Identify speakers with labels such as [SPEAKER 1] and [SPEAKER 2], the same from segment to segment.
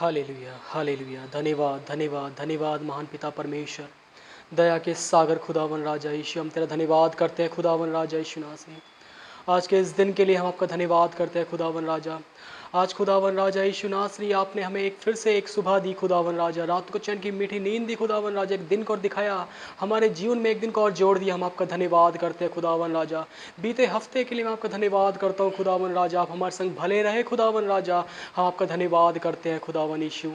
[SPEAKER 1] Hallelujah hallelujah. धन्यवाद धन्यवाद धन्यवाद महान पिता परमेश्वर, दया के सागर खुदावन राजा यीशु, हम तेरा धन्यवाद करते हैं खुदावन राजा यीशु नासरी। आज के इस दिन के लिए हम आपका धन्यवाद करते हैं खुदावन राजा। आज खुदावन राजा यीशु नासरी, आपने हमें एक फिर से एक सुबह दी खुदावन राजा, रात को चैन की मीठी नींद दी खुदावन राजा, एक दिन को और दिखाया, हमारे जीवन में एक दिन को और जोड़ दिया। हम आपका धन्यवाद करते हैं खुदावन राजा। बीते हफ्ते के लिए मैं आपका धन्यवाद करता हूँ खुदावन राजा, आप हमारे संग भले रहे खुदावन राजा। हम आपका धन्यवाद करते हैं खुदावन यीशु।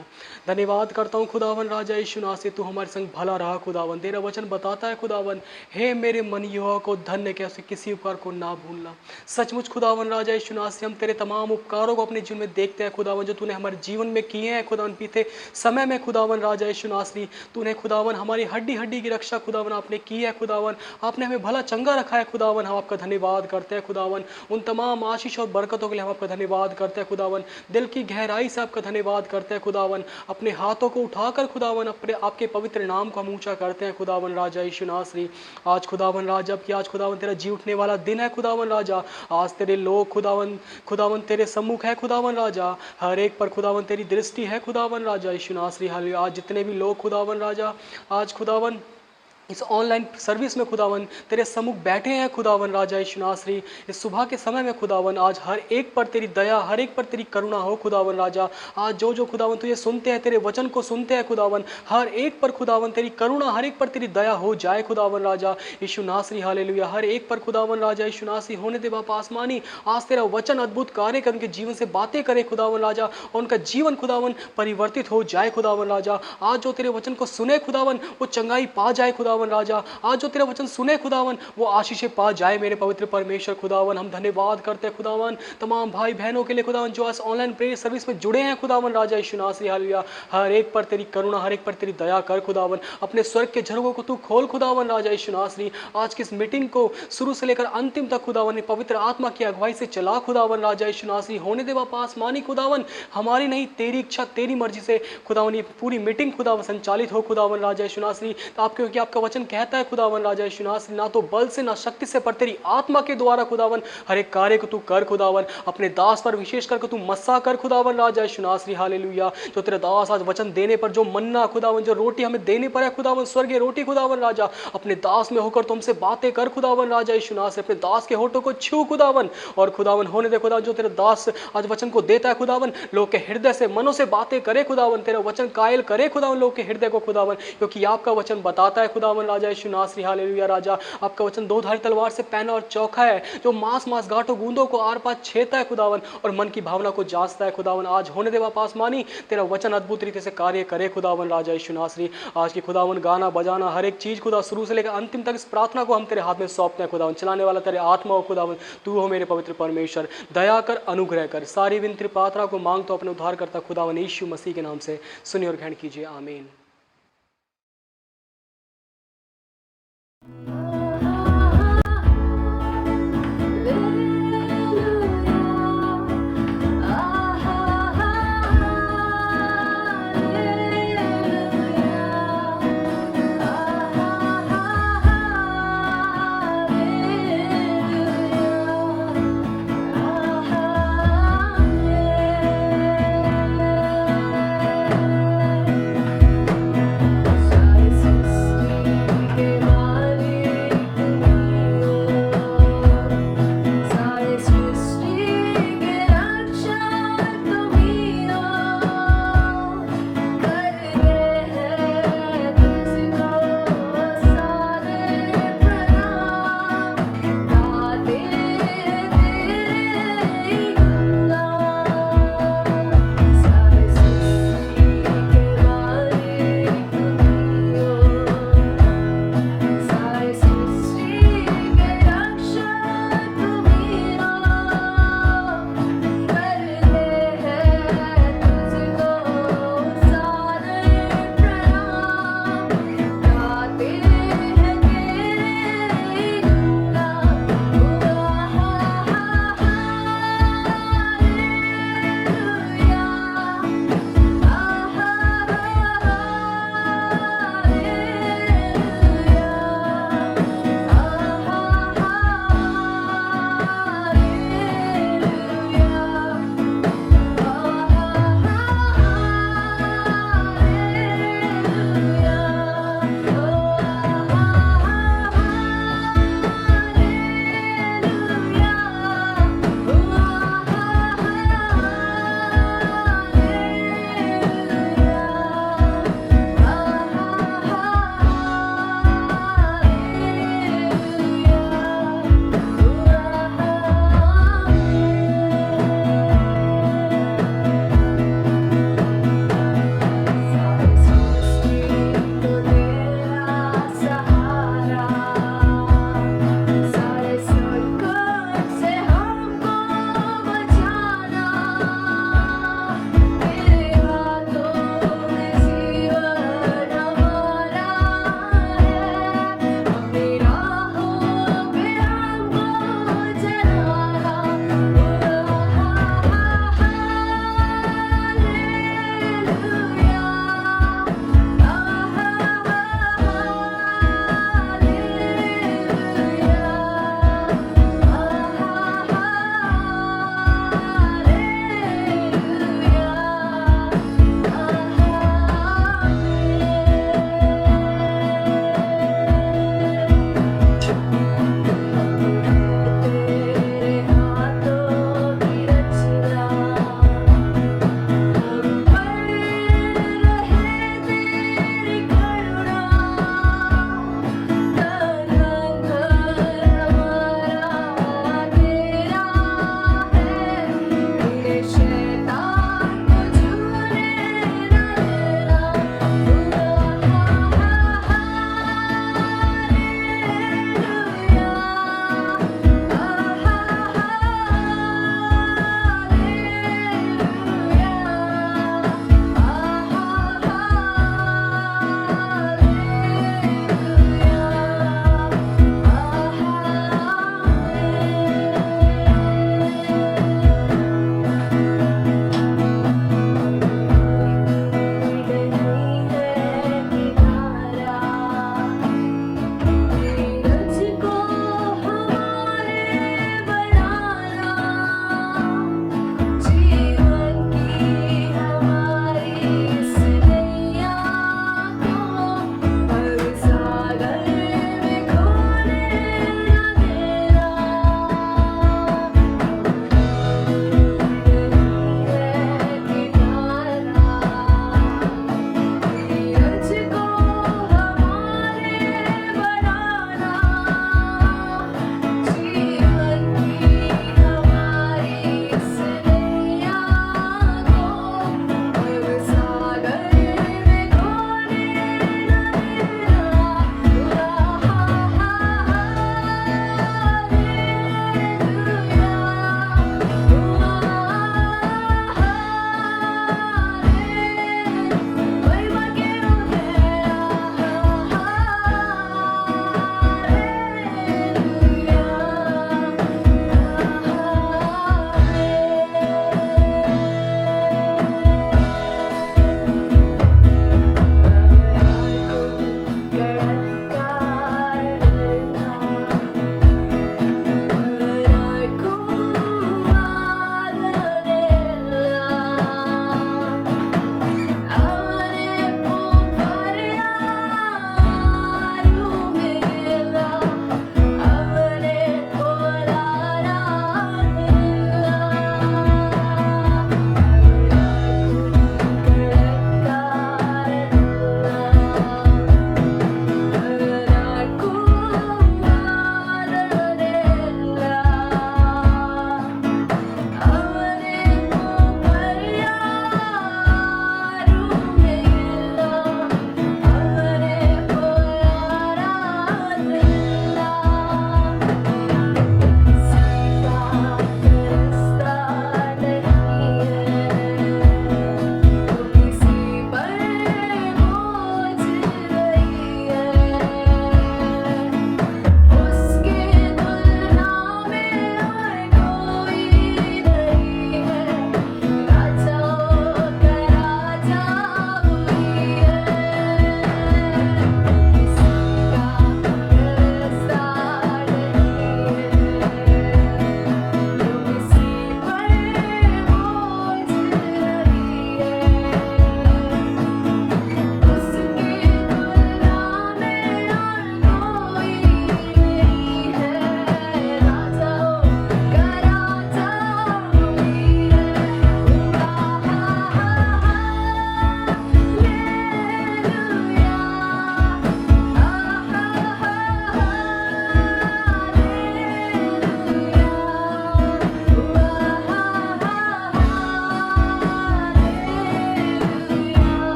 [SPEAKER 1] धन्यवाद करता हूँ खुदावन राजा यीशु नासरी, तू हमारे संग भला रहा खुदावन। तेरा वचन बताता है खुदावन, हे मेरे मन युवा को धन्य के उसे किसी उपकार को ना भूलना। सचमुच खुदावन राजा यीशु नासरी, हम तेरे तमाम उपकारों को अपने जीवन में देखते हैं खुदावन, जो तूने हमारे जीवन में किए हैं खुदावन। बीते समय में खुदावन राजा यीशु नासरी, तूने खुदावन हमारी हड्डी हड्डी की रक्षा खुदावन आपने की है खुदावन। आपने हमें भला चंगा रखा है खुदावन। हम आपका धन्यवाद करते हैं खुदावन। उन तमाम आशीष और बरकतों के लिए हम आपका धन्यवाद करते हैं खुदावन। दिल की गहराई से आपका धन्यवाद करते हैं खुदावन। अपने हाथों को उठाकर खुदावन अपने आपके पवित्र नाम को हम ऊंचा करते हैं खुदावन राजा यीशु नासरी। आज खुदावन राजा, जबकि आज खुदावन तेरा जी उठने वाला दिन है खुदावन राजा, आज तेरे लोग खुदावन खुदावन तेरे सम्मुख है खुदावन राजा। हर एक पर खुदावन तेरी दृष्टि है खुदावन राजा यीशु नासरी। हालेलुया। आज जितने भी लोग खुदावन राजा आज खुदावन इस ऑनलाइन सर्विस में खुदावन तेरे सम्मुख बैठे हैं खुदावन राजा यीशु नासरी, इस सुबह के समय में खुदावन आज हर एक पर तेरी दया, हर एक पर तेरी करुणा हो खुदावन राजा। आज जो जो खुदावन तुझे सुनते हैं, तेरे वचन को सुनते हैं खुदावन, हर एक पर खुदावन तेरी करुणा, हर एक पर तेरी दया हो जाए खुदावन राजा यीशु नासरी। हालेलुया। हर एक पर खुदावन राजा यीशु नासरी होने दे बाप आसमानी, आज तेरा वचन अद्भुत कार्य कर उनके जीवन से बातें करे खुदावन राजा, और उनका जीवन खुदावन परिवर्तित हो जाए खुदावन राजा। आज जो तेरे वचन को सुने खुदावन वो चंगाई पा जाए खुदावन राजा। आज जो तेरा वचन सुने खुदावन वो आशीषें पा जाए मेरे पवित्र परमेश्वर खुदावन। हम धन्यवाद करते हैं खुदावन तमाम भाई बहनों के लिए खुदावन, जो आज ऑनलाइन प्रेयर सर्विस में जुड़े हैं खुदावन राजा यीशु नासरी। हालेलुया। हर एक पर तेरी करुणा, हर एक पर तेरी दया कर खुदावन। अपने स्वर्ग के झरोखों को तू खोल खुदावन राजा यीशु नासरी। आज की इस मीटिंग को शुरू से लेकर अंतिम तक खुदावन पवित्र आत्मा की अगुवाई से चला खुदावन राजा यीशु नासरी। होने दे बाप आसमानी खुदावन, हमारी नहीं तेरी इच्छा तेरी मर्जी से खुदावन ये पूरी मीटिंग खुदावन संचालित हो खुदावन राजा यीशु नासरी। तो आप क्योंकि आपका वचन कहता है खुदावन राजा यीशु नासरी, ना तो बल से ना शक्ति से पर तेरी आत्मा के द्वारा खुदावन हर एक कार्य को तू कर खुदावन। अपने दास पर विशेष करके तू मस्सा कर खुदावन राजा यीशु नासरी। हालेलुया। जो तेरे दास आज वचन देने पर, जो मन्ना खुदावन, जो रोटी हमें देने पर है खुदावन, स्वर्गीय रोटी खुदावन राजा, अपने दास में होकर तुमसे बातें कर खुदावन राजा यीशु नासरी। अपने दास के होठों को छू खुदावन, और खुदावन होने दे खुदावन जो तेरे दास आज वचन को देता है खुदावन, लोग के हृदय से मनों से बातें करे खुदावन। तेरा वचन कायल करे खुदावन लोग के हृदय को खुदावन, क्योंकि आपका वचन बताता है खुदावन राजा यीशु नासरी। हालेलुया राजा। आपका वचन दो धारी तलवार से पैना और चौखा है, जो मांस मांस गांठों गूंदों को आर पार छेदता है खुदावन, और मन की भावना को जांचता है खुदावन। आज होने दे बाप आसमानी तेरा वचन अद्भुत रीति से कार्य करे खुदावन राजा यीशु नासरी। आज की खुदावन गाना बजाना हर एक चीज खुदा शुरू से लेकर अंतिम तक इस प्रार्थना को हम तेरे हाथ में सौंपते हैं खुदावन। चलाने वाला तेरे आत्मा हो खुदावन, तू हो मेरे पवित्र परमेश्वर। दया कर, अनुग्रह कर। सारी विनती प्रार्थना को मांग तो अपने उद्धार करता खुदावन यीशु मसीह के नाम से सुनिए और ग्रहण कीजिए। आमीन।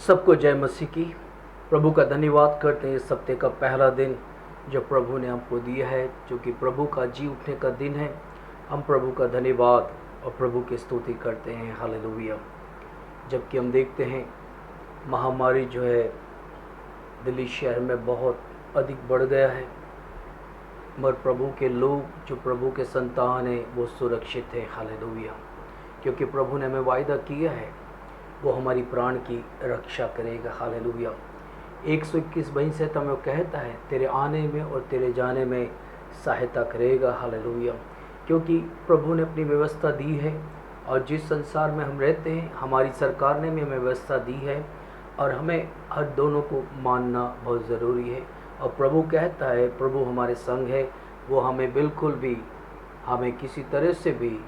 [SPEAKER 2] सबको जय मसीह की। प्रभु का धन्यवाद करते हैं इस हफ्ते का पहला दिन जो प्रभु ने हमको दिया है, जो कि प्रभु का जी उठने का दिन है। हम प्रभु का धन्यवाद और प्रभु की स्तुति करते हैं। हालेलुया। जबकि हम देखते हैं महामारी जो है दिल्ली शहर में बहुत अधिक बढ़ गया है, मगर प्रभु के लोग जो प्रभु के संतान हैं वो सुरक्षित है। हालेलुया। क्योंकि प्रभु ने हमें वायदा किया है वो हमारी प्राण की रक्षा करेगा। हालेलुया। 121 वहीं से तो हमें कहता है तेरे आने में और तेरे जाने में सहायता करेगा। हालेलुया। क्योंकि प्रभु ने अपनी व्यवस्था दी है और जिस संसार में हम रहते हैं हमारी सरकार ने भी हमें व्यवस्था दी है और हमें हर दोनों को मानना बहुत ज़रूरी है। और प्रभु कहता है प्रभु हमारे संग है, वो हमें बिल्कुल भी हमें किसी तरह से भी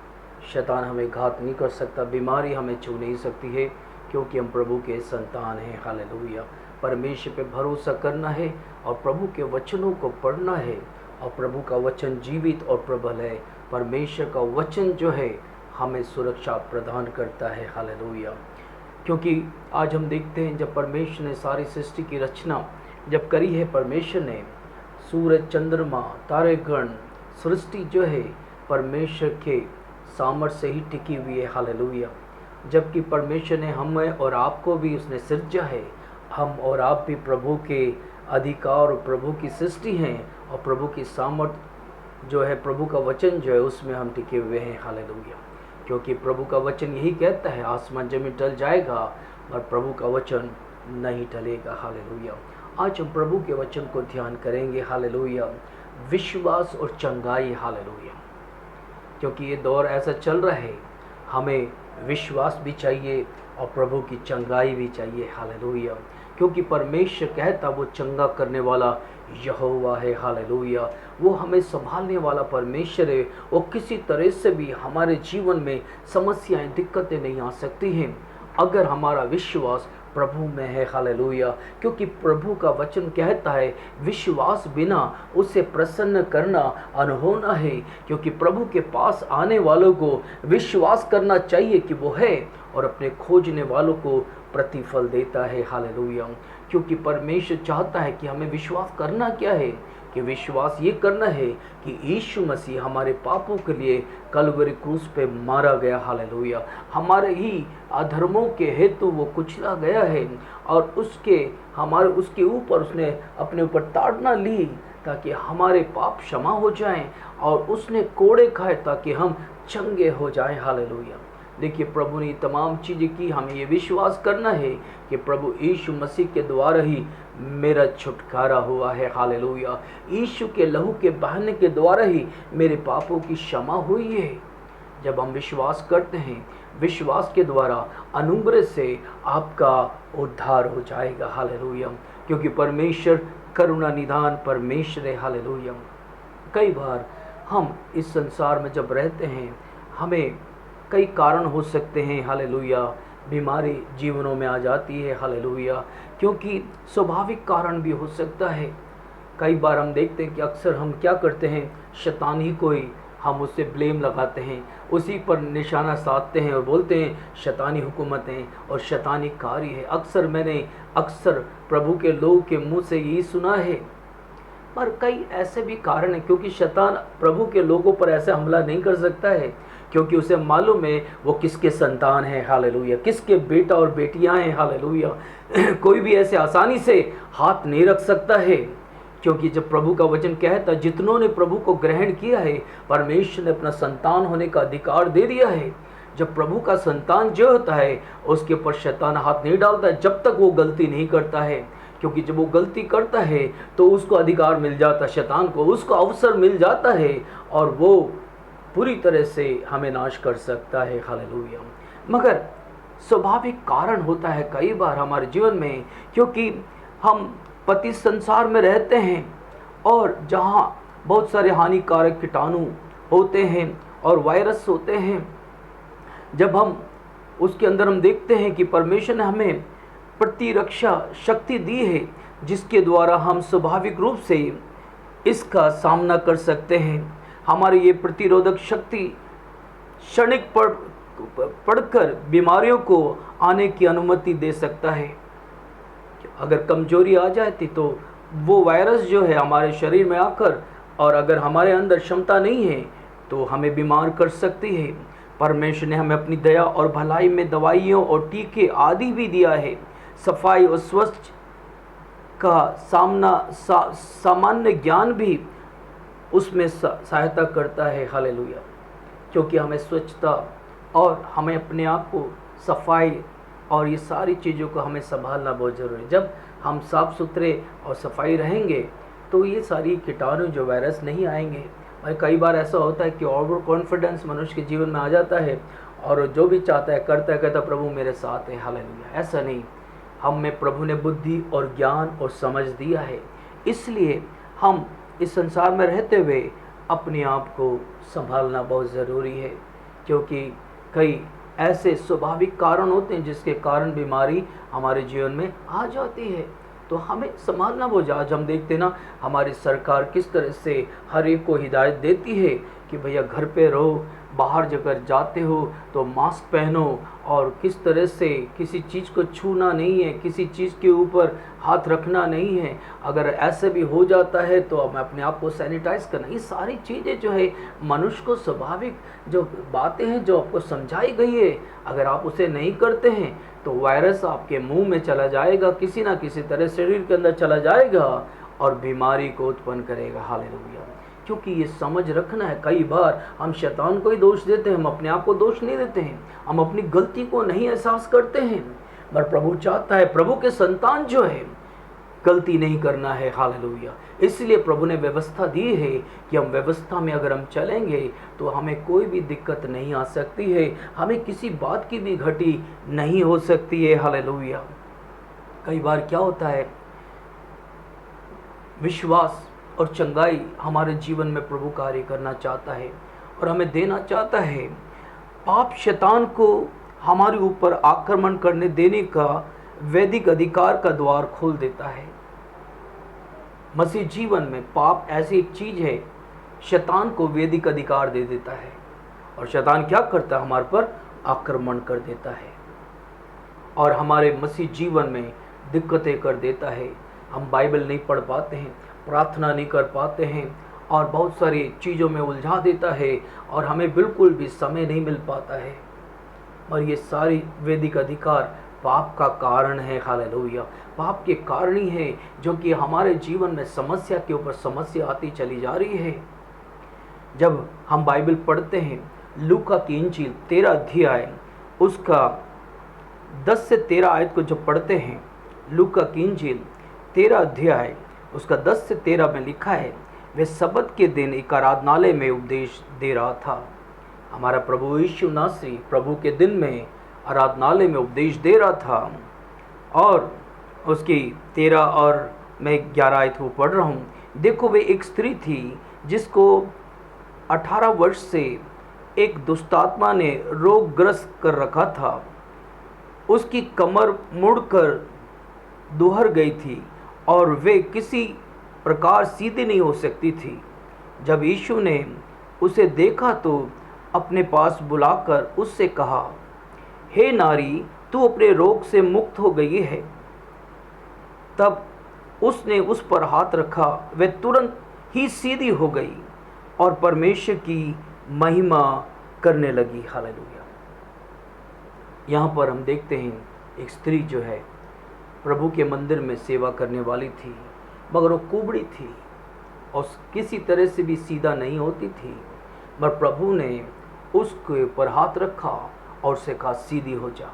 [SPEAKER 2] शैतान हमें घात नहीं कर सकता, बीमारी हमें छू नहीं सकती है, क्योंकि हम प्रभु के संतान हैं। हालेलुया। परमेश्वर पे भरोसा करना है और प्रभु के वचनों को पढ़ना है और प्रभु का वचन जीवित और प्रबल है। परमेश्वर का वचन जो है हमें सुरक्षा प्रदान करता है। हालेलुया। क्योंकि आज हम देखते हैं जब परमेश्वर ने सारी सृष्टि की रचना जब करी है, परमेश्वर ने सूरज, चंद्रमा, तारेगण, सृष्टि जो है परमेश्वर के सामर्थ्य से ही टिकी हुई है। हालेलुया। जबकि परमेश्वर ने हमें और आपको भी उसने सृजा है, हम और आप भी प्रभु के अधिकार और प्रभु की सृष्टि हैं और प्रभु की सामर्थ्य जो है, प्रभु का वचन जो है उसमें हम टिके हुए हैं। हालेलुया। क्योंकि प्रभु का वचन यही कहता है आसमान जमीन टल जाएगा और प्रभु का वचन नहीं टलेगा। हालेलुया। आज हम प्रभु के वचन को ध्यान करेंगे। हालेलुया। विश्वास और चंगाई। हालेलुया। क्योंकि ये दौर ऐसा चल रहा है, हमें विश्वास भी चाहिए और प्रभु की चंगाई भी चाहिए। हालेलुया। क्योंकि परमेश्वर कहता वो चंगा करने वाला यहोवा है। हालेलुया। वो हमें संभालने वाला परमेश्वर है। वो किसी तरह से भी हमारे जीवन में समस्याएं, दिक्कतें नहीं आ सकती हैं अगर हमारा विश्वास प्रभु में है। हालेलुया। क्योंकि प्रभु का वचन कहता है विश्वास बिना उसे प्रसन्न करना अनहोना है। क्योंकि प्रभु के पास आने वालों को विश्वास करना चाहिए कि वो है और अपने खोजने वालों को प्रतिफल देता है। हालेलुया। क्योंकि परमेश्वर चाहता है कि हमें विश्वास करना क्या है, कि विश्वास ये करना है कि यीशु मसीह हमारे पापों के लिए कलवरी क्रूस पे मारा गया। हालेलुया। हमारे ही अधर्मों के हेतु वो कुचला गया है और उसके ऊपर उसने अपने ऊपर ताड़ना ली ताकि हमारे पाप क्षमा हो जाएं और उसने कोड़े खाए ताकि हम चंगे हो जाएं। हालेलुया। देखिए प्रभु ने तमाम चीज़ें की, हमें ये विश्वास करना है कि प्रभु यीशु मसीह के द्वारा ही मेरा छुटकारा हुआ है। हालेलुया। यीशु के लहू के बहाने के द्वारा ही मेरे पापों की क्षमा हुई है। जब हम विश्वास करते हैं, विश्वास के द्वारा अनुग्रह से आपका उद्धार हो जाएगा। हालेलुया। क्योंकि परमेश्वर करुणा निधान परमेश्वर है। हालेलुया। कई बार हम इस संसार में जब रहते हैं हमें कई कारण हो सकते हैं। हालेलुया। बीमारी जीवनों में आ जाती है। हालेलुया। क्योंकि स्वाभाविक कारण भी हो सकता है। कई बार हम देखते हैं कि अक्सर हम क्या करते हैं, शैतान ही को ही हम उससे ब्लेम लगाते हैं, उसी पर निशाना साधते हैं और बोलते हैं शैतानी हुकूमतें और शैतानी कार्य है। मैंने अक्सर प्रभु के लोगों के मुंह से यही सुना है। पर कई ऐसे भी कारण हैं, क्योंकि शैतान प्रभु के लोगों पर ऐसे हमला नहीं कर सकता है, क्योंकि उसे मालूम है वो किसके संतान हैं। हालेलुया। किसके बेटा और बेटियां हैं। हालेलुया। कोई भी ऐसे आसानी से हाथ नहीं रख सकता है, क्योंकि जब प्रभु का वचन कहता है जितनों ने प्रभु को ग्रहण किया है परमेश्वर ने अपना संतान होने का अधिकार दे दिया है। जब प्रभु का संतान जो होता है उसके ऊपर शैतान हाथ नहीं डालता है जब तक वो गलती नहीं करता है, क्योंकि जब वो गलती करता है तो उसको अधिकार मिल जाता है, शैतान को उसको अवसर मिल जाता है और वो पूरी तरह से हमें नाश कर सकता है। हालेलुया। मगर स्वाभाविक कारण होता है कई बार हमारे जीवन में, क्योंकि हम पति संसार में रहते हैं और जहाँ बहुत सारे हानिकारक कीटाणु होते हैं और वायरस होते हैं, जब हम उसके अंदर हम देखते हैं कि परमेश्वर ने हमें प्रतिरक्षा शक्ति दी है जिसके द्वारा हम स्वाभाविक रूप से इसका सामना कर सकते हैं। हमारी ये प्रतिरोधक शक्ति क्षणिक पढ़कर बीमारियों को आने की अनुमति दे सकता है। अगर कमजोरी आ जाती तो वो वायरस जो है हमारे शरीर में आकर, और अगर हमारे अंदर क्षमता नहीं है तो हमें बीमार कर सकती है। परमेश्वर ने हमें अपनी दया और भलाई में दवाइयों और टीके आदि भी दिया है। सफाई और स्वच्छ का सामान्य ज्ञान भी उसमें सहायता करता है। हालेलुया। क्योंकि हमें स्वच्छता और हमें अपने आप को सफाई और ये सारी चीज़ों को हमें संभालना बहुत ज़रूरी है। जब हम साफ़ सुथरे और सफाई रहेंगे तो ये सारी कीटाणु जो वायरस नहीं आएंगे। और कई बार ऐसा होता है कि ओवर कॉन्फिडेंस मनुष्य के जीवन में आ जाता है और जो भी चाहता है करता है, कहता प्रभु मेरे साथ है। हालेलुया। ऐसा नहीं, हम में प्रभु ने बुद्धि और ज्ञान और समझ दिया है, इसलिए हम इस संसार में रहते हुए अपने आप को संभालना बहुत ज़रूरी है। क्योंकि कई ऐसे स्वाभाविक कारण होते हैं जिसके कारण बीमारी हमारे जीवन में आ जाती है, तो हमें संभालना वो। आज हम देखते ना, हमारी सरकार किस तरह से हर एक को हिदायत देती है कि भैया घर पे रहो, बाहर जगह जाते हो तो मास्क पहनो, और किस तरह से किसी चीज़ को छूना नहीं है, किसी चीज़ के ऊपर हाथ रखना नहीं है। अगर ऐसे भी हो जाता है तो हमें अपने आप को सैनिटाइज करना। ये सारी चीज़ें जो है मनुष्य को स्वाभाविक जो बातें हैं जो आपको समझाई गई है, अगर आप उसे नहीं करते हैं तो वायरस आपके मुंह में चला जाएगा, किसी ना किसी तरह शरीर के अंदर चला जाएगा और बीमारी को उत्पन्न करेगा। हालेलुया। क्योंकि ये समझ रखना है, कई बार हम शैतान को ही दोष देते हैं, हम अपने आप को दोष नहीं देते हैं, हम अपनी गलती को नहीं एहसास करते हैं। पर प्रभु चाहता है, प्रभु के संतान जो है गलती नहीं करना है। हालेलुया। इसलिए प्रभु ने व्यवस्था दी है कि हम व्यवस्था में अगर हम चलेंगे तो हमें कोई भी दिक्कत नहीं आ सकती है, हमें किसी बात की भी घटी नहीं हो सकती है। हालेलुया। कई बार क्या होता है, विश्वास और चंगाई हमारे जीवन में प्रभु कार्य करना चाहता है और हमें देना चाहता है। पाप शैतान को हमारे ऊपर आक्रमण करने देने का वैदिक अधिकार का द्वार खोल देता है। मसीह जीवन में पाप ऐसी एक चीज है, शैतान को वैदिक अधिकार दे देता है और शैतान क्या करता है, हमारे पर आक्रमण कर देता है और हमारे मसीह जीवन में दिक्कतें कर देता है। हम बाइबल नहीं पढ़ पाते हैं, प्रार्थना नहीं कर पाते हैं और बहुत सारी चीज़ों में उलझा देता है और हमें बिल्कुल भी समय नहीं मिल पाता है। और ये सारी वैदिक अधिकार पाप का कारण है। हालेलुया। पाप के कारण ही है जो कि हमारे जीवन में समस्या के ऊपर समस्या आती चली जा रही है। जब हम बाइबल पढ़ते हैं, लूका की इंजील 13 अध्याय उसका 10 से 13 आयत को जब पढ़ते हैं, लूका की इंजील 13 अध्याय उसका 10 से 13 में लिखा है, वे सबत के दिन एक आराधनालय में उपदेश दे रहा था। हमारा प्रभु यीशु नासरी प्रभु के दिन में आराधनालय में उपदेश दे रहा था और उसकी 13 और मैं 11 आयत को पढ़ रहा हूँ। देखो, वे एक स्त्री थी जिसको 18 वर्ष से एक दुष्टात्मा ने रोगग्रस्त कर रखा था। उसकी कमर मुड़कर दुहर गई थी और वे किसी प्रकार सीधी नहीं हो सकती थी। जब यीशु ने उसे देखा तो अपने पास बुलाकर उससे कहा, हे नारी, तू अपने रोग से मुक्त हो गई है। तब उसने उस पर हाथ रखा, वह तुरंत ही सीधी हो गई और परमेश्वर की महिमा करने लगी। हालेलुया। यहाँ पर हम देखते हैं एक स्त्री जो है प्रभु के मंदिर में सेवा करने वाली थी, मगर वो कुबड़ी थी और किसी तरह से भी सीधा नहीं होती थी। पर प्रभु ने उसके ऊपर हाथ रखा और उसे कहा, सीधी हो जा,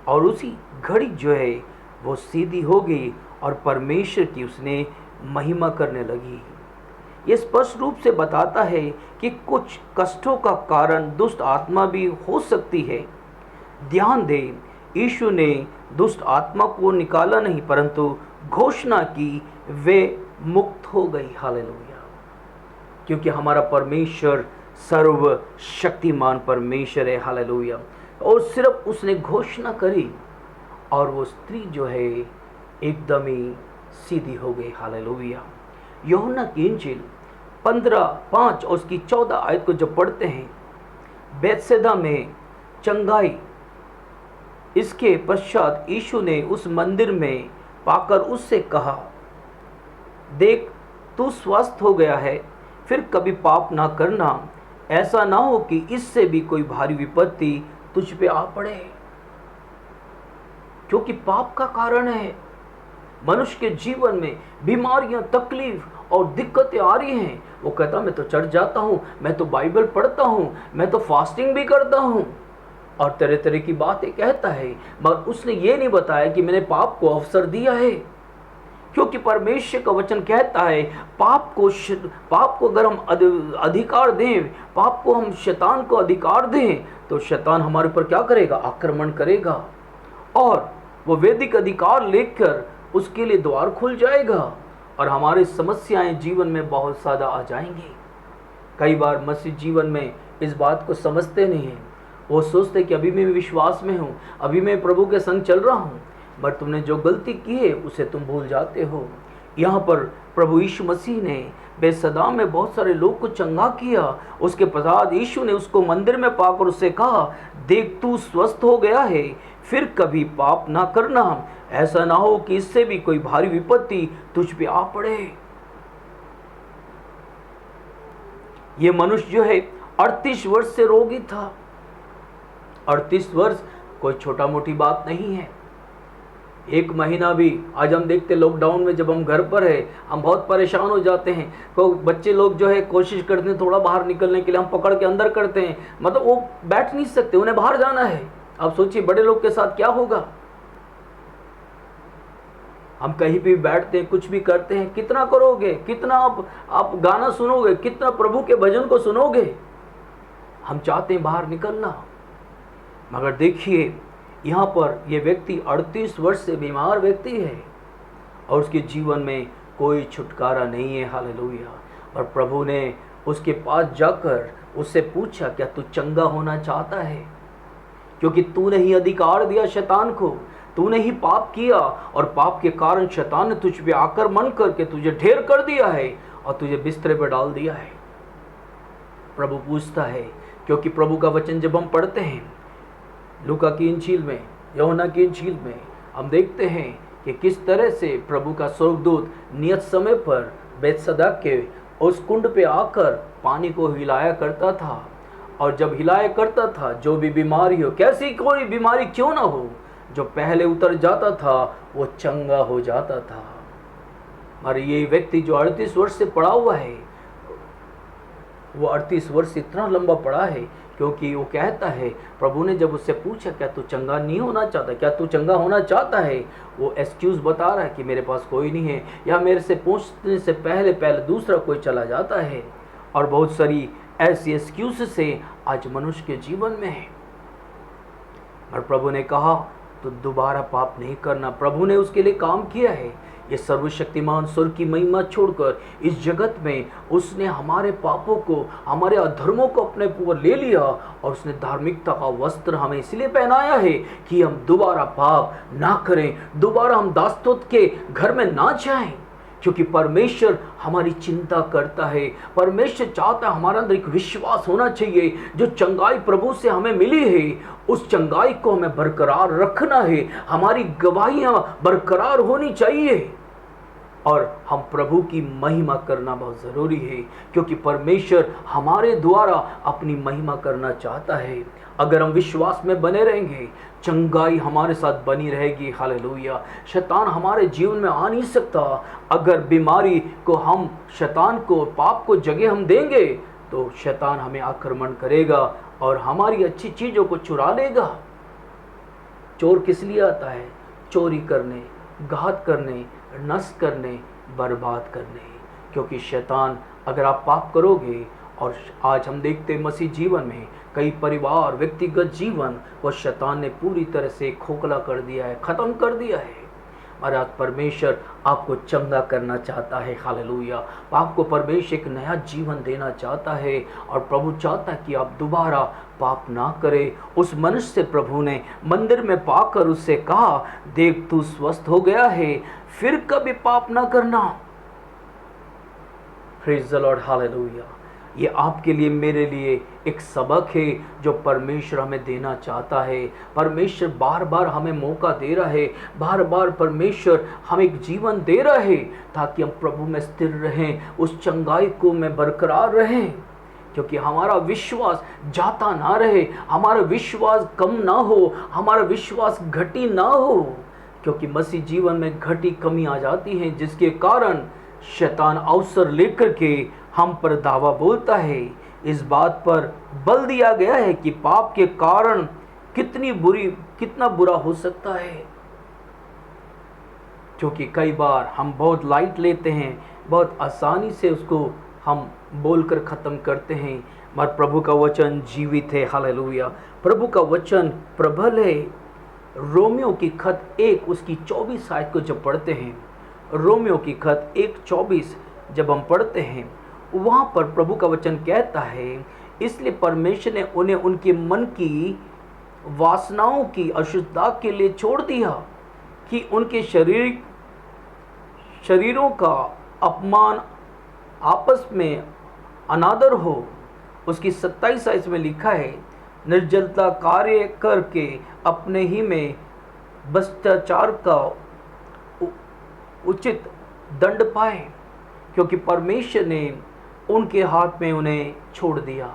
[SPEAKER 2] और उसी घड़ी जो है वो सीधी हो गई और परमेश्वर की उसने महिमा करने लगी। ये स्पष्ट रूप से बताता है कि कुछ कष्टों का कारण दुष्ट आत्मा भी हो सकती है। ध्यान दें, यीशु ने दुष्ट आत्मा को निकाला नहीं, परंतु घोषणा की वे मुक्त हो गई। हालेलुया। क्योंकि हमारा परमेश्वर सर्वशक्तिमान परमेश्वर है। हालेलुया। और सिर्फ उसने घोषणा करी और वो स्त्री जो है एकदम ही सीधी हो गई। हालेलुया। यूहन्ना की इंजील 15:5 और उसकी 14 आयत को जब पढ़ते हैं, बैतसैदा में चंगाई। इसके पश्चात यीशु ने उस मंदिर में पाकर उससे कहा, देख तू स्वस्थ हो गया है, फिर कभी पाप ना करना, ऐसा ना हो कि इससे भी कोई भारी विपत्ति तुझ पे आ पड़े। क्योंकि पाप का कारण है मनुष्य के जीवन में बीमारियां, तकलीफ और दिक्कतें आ रही हैं। वो कहता मैं तो चढ़ जाता हूं, मैं तो बाइबल पढ़ता हूं, मैं तो फास्टिंग भी करता हूं और तरह तरह की बातें कहता है, मगर उसने ये नहीं बताया कि मैंने पाप को अवसर दिया है। क्योंकि परमेश्वर का वचन कहता है पाप को अगर हम अधिकार दें, पाप को हम शैतान को अधिकार दें, तो शैतान हमारे ऊपर क्या करेगा? आक्रमण करेगा और वो वैदिक अधिकार लेकर उसके लिए द्वार खुल जाएगा और हमारी समस्याएं जीवन में बहुत ज़्यादा आ जाएंगी। कई बार मसीह जीवन में इस बात को समझते नहीं हैं। वो सोचते कि अभी मैं विश्वास में हूँ, अभी मैं प्रभु के संग चल रहा हूँ, मगर तुमने जो गलती की है उसे तुम भूल जाते हो। यहाँ पर प्रभु यीशु मसीह ने बेसदा में बहुत सारे लोग को चंगा किया। उसके पश्चात यीशु ने उसको मंदिर में पाकर उससे कहा, देख तू स्वस्थ हो गया है, फिर कभी पाप ना करना, ऐसा ना हो कि इससे भी कोई भारी विपत्ति तुझ पे आ पड़े। ये मनुष्य जो है 38 वर्ष से रोगी था। 38 वर्ष कोई छोटा मोटी बात नहीं है। एक महीना भी, आज हम देखते लॉकडाउन में जब हम घर पर है हम बहुत परेशान हो जाते हैं। तो बच्चे लोग जो है कोशिश करते हैं थोड़ा बाहर निकलने के लिए, हम पकड़ के अंदर करते हैं, मतलब वो बैठ नहीं सकते, उन्हें बाहर जाना है। अब सोचिए बड़े लोग के साथ क्या होगा। हम कहीं भी बैठते हैं, कुछ भी करते हैं, कितना करोगे, कितना आप गाना सुनोगे, कितना प्रभु के भजन को सुनोगे। हम चाहते हैं बाहर निकलना, मगर देखिए यहाँ पर यह व्यक्ति 38 वर्ष से बीमार व्यक्ति है और उसके जीवन में कोई छुटकारा नहीं है। हालेलुया। और प्रभु ने उसके पास जाकर उससे पूछा, क्या तू चंगा होना चाहता है? क्योंकि तूने ही अधिकार दिया शैतान को, तूने ही पाप किया और पाप के कारण शैतान ने तुझ पे आक्रमण करके तुझे ढेर कर दिया है और तुझे बिस्तरे पर डाल दिया है। प्रभु पूछता है, क्योंकि प्रभु का वचन जब हम पढ़ते हैं लूका की इंजील में, यूहन्ना की इंजील में, हम देखते हैं कि किस तरह से प्रभु का स्वर्गदूत नियत समय पर बेतसदा के उस कुंड पे आकर पानी को हिलाया करता था और जब हिलाया करता था, जो भी बीमारी हो, कैसी कोई बीमारी क्यों ना हो, जो पहले उतर जाता था वो चंगा हो जाता था। और ये व्यक्ति जो 38 वर्ष से पड़ा हुआ है, वो 38 वर्ष इतना लंबा पड़ा है क्योंकि वो कहता है, प्रभु ने जब उससे पूछा क्या तू चंगा नहीं होना चाहता, क्या तू चंगा होना चाहता है, वो एक्सक्यूज़ बता रहा है कि मेरे पास कोई नहीं है, या मेरे से पूछने से पहले दूसरा कोई चला जाता है। और बहुत सारी ऐसी एक्सक्यूज से आज मनुष्य के जीवन में है। और प्रभु ने कहा तो दोबारा पाप नहीं करना। प्रभु ने उसके लिए काम किया है। ये सर्वशक्तिमान स्वर्ग की महिमा छोड़कर इस जगत में उसने हमारे पापों को, हमारे अधर्मों को अपने ऊपर ले लिया और उसने धार्मिकता का वस्त्र हमें इसलिए पहनाया है कि हम दोबारा पाप ना करें, दोबारा हम दासत्व के घर में ना जाएं। क्योंकि परमेश्वर हमारी चिंता करता है। परमेश्वर चाहता है, हमारे अंदर एक विश्वास होना चाहिए, जो चंगाई प्रभु से हमें मिली है उस चंगाई को हमें बरकरार रखना है। हमारी गवाहियां बरकरार होनी चाहिए और हम प्रभु की महिमा करना बहुत ज़रूरी है, क्योंकि परमेश्वर हमारे द्वारा अपनी महिमा करना चाहता है। अगर हम विश्वास में बने रहेंगे, चंगाई हमारे साथ बनी रहेगी। हालेलुया। शैतान हमारे जीवन में आ नहीं सकता। अगर बीमारी को हम, शैतान को, पाप को जगह हम देंगे तो शैतान हमें आक्रमण करेगा और हमारी अच्छी चीज़ों को चुरा लेगा। चोर किस लिए आता है? चोरी करने, घात करने, नष्ट करने, बर्बाद करने। क्योंकि शैतान, अगर आप पाप करोगे, और आज हम देखते मसीह जीवन में कई परिवार, व्यक्तिगत जीवन को शैतान ने पूरी तरह से खोखला कर दिया है, ख़त्म कर दिया है। और आज परमेश्वर आपको चंगा करना चाहता है। हालेलुया। आपको परमेश्वर एक नया जीवन देना चाहता है और प्रभु चाहता है कि आप दोबारा पाप ना करें। उस मनुष्य से प्रभु ने मंदिर में पाकर उससे कहा, देख तू स्वस्थ हो गया है, फिर कभी पाप ना करना। Praise the Lord. हालेलुया। ये आपके लिए मेरे लिए एक सबक है जो परमेश्वर हमें देना चाहता है। परमेश्वर बार बार हमें मौका दे रहा है, बार बार परमेश्वर हमें एक जीवन दे रहा है ताकि हम प्रभु में स्थिर रहें, उस चंगाई को में बरकरार रहें, क्योंकि हमारा विश्वास जाता ना रहे, हमारा विश्वास कम ना हो, हमारा विश्वास घटी ना हो, क्योंकि मसीह जीवन में घटी कमी आ जाती है जिसके कारण शैतान अवसर लेकर के हम पर दावा बोलता है। इस बात पर बल दिया गया है कि पाप के कारण कितना बुरा हो सकता है, क्योंकि कई बार हम बहुत लाइट लेते हैं, बहुत आसानी से उसको हम बोलकर ख़त्म करते हैं। मगर प्रभु का वचन जीवित है, हालेलुया। प्रभु का वचन प्रबल है। रोमियो की खत 1 उसकी 24 आयत को जब पढ़ते हैं, रोमियो की खत 1:24 जब हम पढ़ते हैं, वहाँ पर प्रभु का वचन कहता है, इसलिए परमेश्वर ने उन्हें उनके मन की वासनाओं की अशुद्धता के लिए छोड़ दिया कि उनके शरीरों का अपमान आपस में अनादर हो। उसकी 27 आयत में लिखा है, निर्जलता कार्य करके अपने ही में भ्रष्टाचार का उचित दंड पाए, क्योंकि परमेश्वर ने उनके हाथ में उन्हें छोड़ दिया।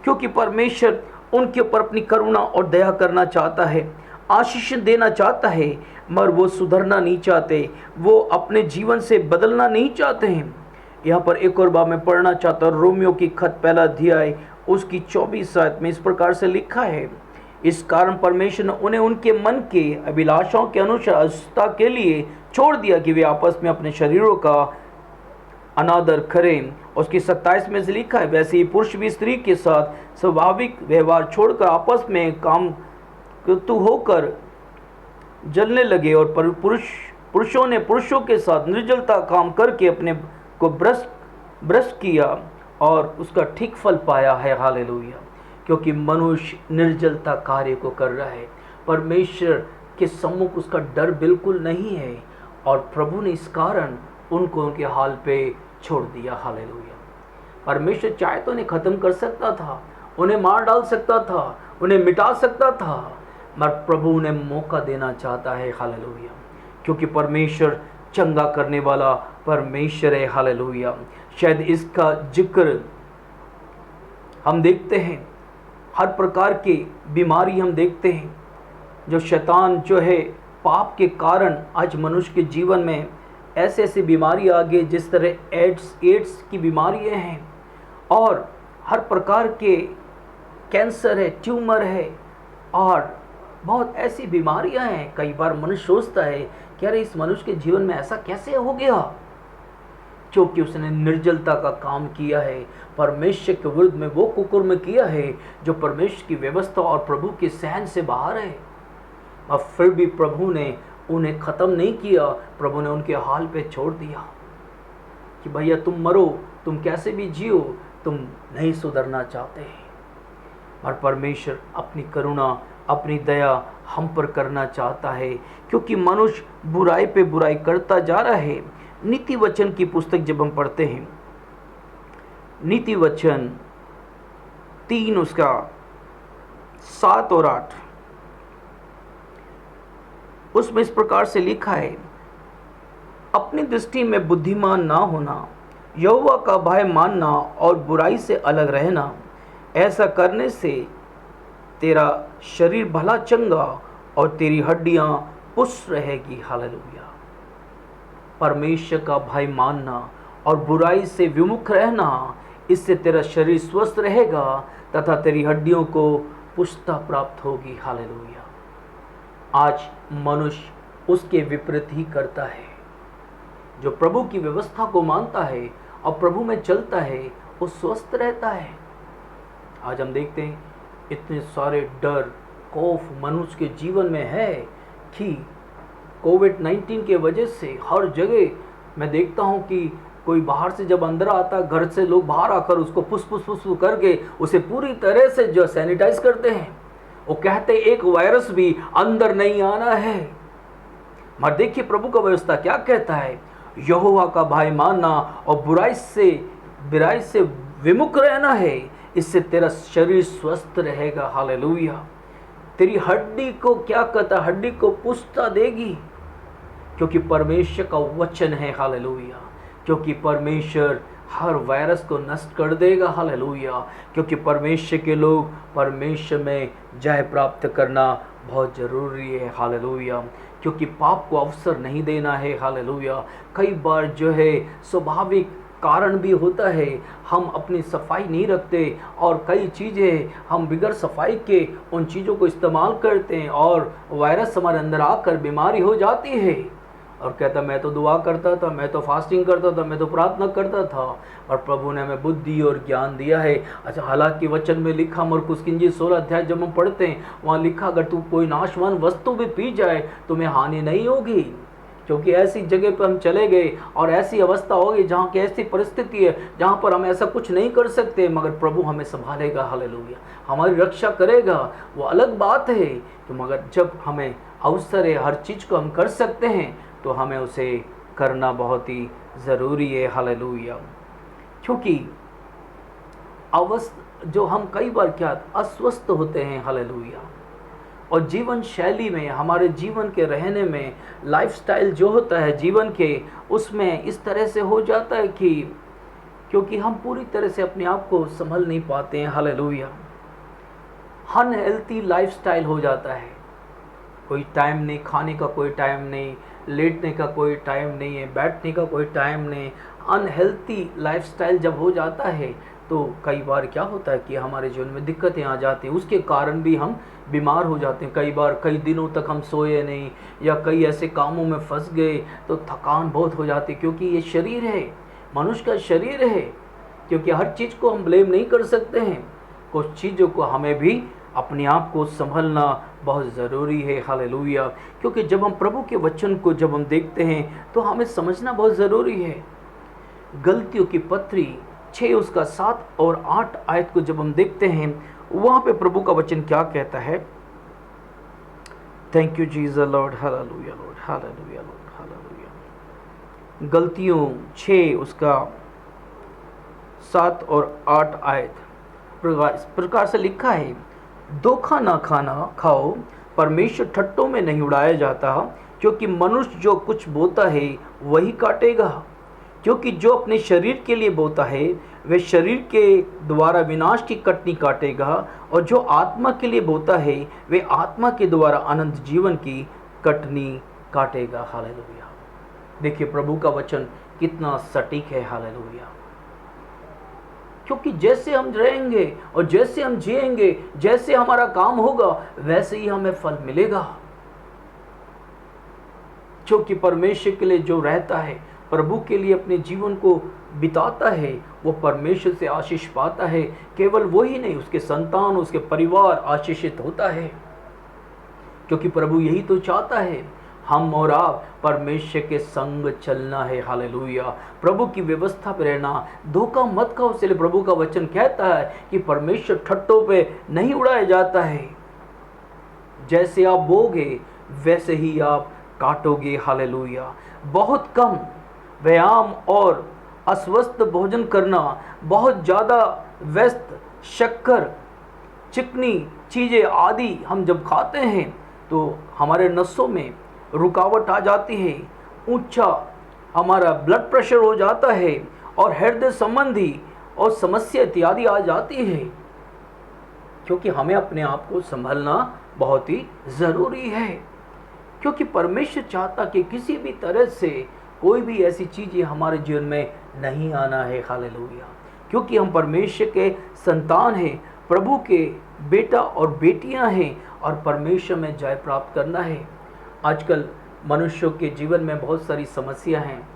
[SPEAKER 2] क्योंकि परमेश्वर उनके ऊपर अपनी करुणा और दया करना चाहता है, आशीष देना चाहता है, मगर वो सुधरना नहीं चाहते, वो अपने जीवन से बदलना नहीं चाहते हैं। यहाँ पर एक और बार मैं पढ़ना चाहता हूँ, रोमियो की खत 1 अध्याय उसकी 24 आयत में इस प्रकार से लिखा है, इस कारण परमेश्वर ने उन्हें उनके मन के अभिलाषाओं के अनुसार अशुद्धता के लिए छोड़ दिया कि वे आपस में अपने शरीरों का अनादर करें। उसकी 27 में से लिखा है, वैसे ही पुरुष भी स्त्री के साथ स्वाभाविक व्यवहार छोड़कर आपस में काम होकर जलने लगे, और पुरुषों ने पुरुषों के साथ निर्जलता काम करके अपने को भ्रष्ट किया और उसका ठीक फल पाया है, हालेलुया। क्योंकि मनुष्य निर्जलता कार्य को कर रहा है, परमेश्वर के सम्मुख उसका डर बिल्कुल नहीं है, और प्रभु ने इस कारण उनको उनके हाल पे छोड़ दिया, हालेलुया। परमेश्वर चाहे तो उन्हें ख़त्म कर सकता था, उन्हें मार डाल सकता था, उन्हें मिटा सकता था, मगर प्रभु उन्हें मौका देना चाहता है, हालेलुया। क्योंकि परमेश्वर चंगा करने वाला परमेश्वर है, हालेलुया। शायद इसका जिक्र हम देखते हैं, हर प्रकार की बीमारी हम देखते हैं जो शैतान जो है पाप के कारण आज मनुष्य के जीवन में ऐसे ऐसी बीमारी आ गई, जिस तरह एड्स की बीमारियां हैं, और हर प्रकार के कैंसर है, ट्यूमर है, और बहुत ऐसी बीमारियां हैं। कई बार मनुष्य सोचता है कि अरे इस मनुष्य के जीवन में ऐसा कैसे हो गया, क्योंकि उसने निर्जलता का काम किया है, परमेश्वर के विरुद्ध में वो कुकर्म किया है जो परमेश्वर की व्यवस्था और प्रभु के सहन से बाहर है। और फिर भी प्रभु ने उन्हें ख़त्म नहीं किया, प्रभु ने उनके हाल पे छोड़ दिया कि भैया तुम मरो, तुम कैसे भी जियो, तुम नहीं सुधरना चाहते। और परमेश्वर अपनी करुणा, अपनी दया हम पर करना चाहता है, क्योंकि मनुष्य बुराई पे बुराई करता जा रहा है। नीति वचन की पुस्तक जब हम पढ़ते हैं, नीति वचन 3 उसका 7 और 8, उसमें इस प्रकार से लिखा है, अपनी दृष्टि में बुद्धिमान ना होना, यहोवा का भय मानना और बुराई से अलग रहना, ऐसा करने से तेरा शरीर भला चंगा और तेरी हड्डियां पुष्ट रहेगी, हालेलुया। परमेश्वर का भय मानना और बुराई से विमुख रहना, इससे तेरा शरीर स्वस्थ रहेगा तथा तेरी हड्डियों को पुष्टता प्राप्त होगी, हालेलुया। आज मनुष्य उसके विपरीत ही करता है। जो प्रभु की व्यवस्था को मानता है और प्रभु में चलता है, वो स्वस्थ रहता है। आज हम देखते हैं इतने सारे डर, खौफ मनुष्य के जीवन में है कि कोविड-19 के वजह से हर जगह मैं देखता हूं कि कोई बाहर से जब अंदर आता, घर से लोग बाहर आकर उसको फुस करके उसे पूरी तरह से जो सैनिटाइज करते हैं। वो कहते एक वायरस भी अंदर नहीं आना है। मगर देखिए प्रभु का व्यवस्था क्या कहता है, यहोवा का भय मानना और बुराई से विमुख रहना है। इससे तेरा शरीर स्वस्थ रहेगा। हालेलुया। तेरी हड्डी को क्या कहता, हड्डी को पुष्टता देगी, क्योंकि परमेश्वर का वचन है। हालेलुया। क्योंकि परमेश्वर हर वायरस को नष्ट कर देगा। हालेलुया। क्योंकि परमेश्वर के लोग परमेश्वर में जय प्राप्त करना बहुत ज़रूरी है। हालेलुया। क्योंकि पाप को अवसर नहीं देना है। हालेलुया। कई बार जो है स्वाभाविक कारण भी होता है, हम अपनी सफाई नहीं रखते और कई चीज़ें हम बिगड़ सफाई के उन चीज़ों को इस्तेमाल करते हैं और वायरस हमारे अंदर आकर बीमारी हो जाती है। और कहता मैं तो दुआ करता था, मैं तो फास्टिंग करता था, मैं तो प्रार्थना करता था, और प्रभु ने हमें बुद्धि और ज्ञान दिया है। अच्छा, हालांकि वचन में लिखा, मरकुस की इंजील 16 अध्याय जब हम पढ़ते हैं, वहाँ लिखा अगर तू कोई नाशवान वस्तु भी पी जाए तुम्हें हानि नहीं होगी। क्योंकि ऐसी जगह पर हम चले गए और ऐसी अवस्था होगी जहाँ की ऐसी परिस्थिति है जहाँ पर हम ऐसा कुछ नहीं कर सकते, मगर प्रभु हमें संभालेगा। हालेलुया। हमारी रक्षा करेगा, वो अलग बात है। तो मगर जब हमें अवसर है, हर चीज़ को हम कर सकते हैं, तो हमें उसे करना बहुत ही ज़रूरी है। हालेलुया। क्योंकि जो हम कई बार क्या अस्वस्थ होते हैं। हालेलुया। और जीवन शैली में, हमारे जीवन के रहने में, लाइफस्टाइल जो होता है जीवन के, उसमें इस तरह से हो जाता है कि क्योंकि हम पूरी तरह से अपने आप को संभल नहीं पाते हैं। हालेलुया। अनहेल्थी लाइफस्टाइल हो जाता है। कोई टाइम नहीं, खाने का कोई टाइम नहीं, लेटने का कोई टाइम नहीं है, बैठने का कोई टाइम नहीं। अनहेल्थी लाइफस्टाइल जब हो जाता है तो कई बार क्या होता है कि हमारे जीवन में दिक्कतें आ जाती हैं, उसके कारण भी हम बीमार हो जाते हैं। कई बार कई दिनों तक हम सोए नहीं, या कई ऐसे कामों में फंस गए तो थकान बहुत हो जाती है। क्योंकि ये शरीर है, मनुष्य का शरीर है। क्योंकि हर चीज़ को हम ब्लेम नहीं कर सकते हैं, कुछ चीज़ों को हमें भी अपने आप को संभलना बहुत ज़रूरी है। हालेलुया। क्योंकि जब हम प्रभु के वचन को जब हम देखते हैं तो हमें समझना बहुत ज़रूरी है। गलतियों की पत्री 6 उसका 7 और 8 आयत को जब हम देखते हैं, वहाँ पे प्रभु का वचन क्या कहता है। Thank you Jesus Lord. Hallelujah Lord, hallelujah Lord, hallelujah. गलतियों 6 उसका 7 और 8 आयत इस प्रकार से लिखा है, धोखा ना खाओ, परमेश्वर ठट्टों में नहीं उड़ाया जाता, क्योंकि मनुष्य जो कुछ बोता है वही काटेगा। क्योंकि जो अपने शरीर के लिए बोता है वह शरीर के द्वारा विनाश की कटनी काटेगा, और जो आत्मा के लिए बोता है वह आत्मा के द्वारा अनंत जीवन की कटनी काटेगा। हालेलुया। देखिए प्रभु का वचन कितना सटीक है। हालेलुया। क्योंकि जैसे हम रहेंगे और जैसे हम जिएंगे, जैसे हमारा काम होगा, वैसे ही हमें फल मिलेगा। क्योंकि परमेश्वर के लिए जो रहता है, प्रभु के लिए अपने जीवन को बिताता है, वो परमेश्वर से आशीष पाता है। केवल वही नहीं, उसके संतान, उसके परिवार आशीषित होता है। क्योंकि प्रभु यही तो चाहता है, हम और आप परमेश्वर के संग चलना है। हालेलुया। प्रभु की व्यवस्था पर रहना, धोखा मत खाओ। इसलिए प्रभु का वचन कहता है कि परमेश्वर ठट्टों पे नहीं उड़ाया जाता है। जैसे आप बोगे वैसे ही आप काटोगे। हालेलुया। बहुत कम व्यायाम और अस्वस्थ भोजन करना, बहुत ज़्यादा व्यस्त, शक्कर, चिकनी चीज़ें आदि हम जब खाते हैं तो हमारे नसों में रुकावट आ जाती है, ऊंचा हमारा ब्लड प्रेशर हो जाता है, और हृदय संबंधी और समस्या इत्यादि आ जाती है। क्योंकि हमें अपने आप को संभालना बहुत ही ज़रूरी है। क्योंकि परमेश्वर चाहता कि किसी भी तरह से कोई भी ऐसी चीज़ें हमारे जीवन में नहीं आना है। हालेलुया। क्योंकि हम परमेश्वर के संतान हैं, प्रभु के बेटा और बेटियां हैं, और परमेश्वर में जय प्राप्त करना है। आजकल मनुष्यों के जीवन में बहुत सारी समस्या हैं।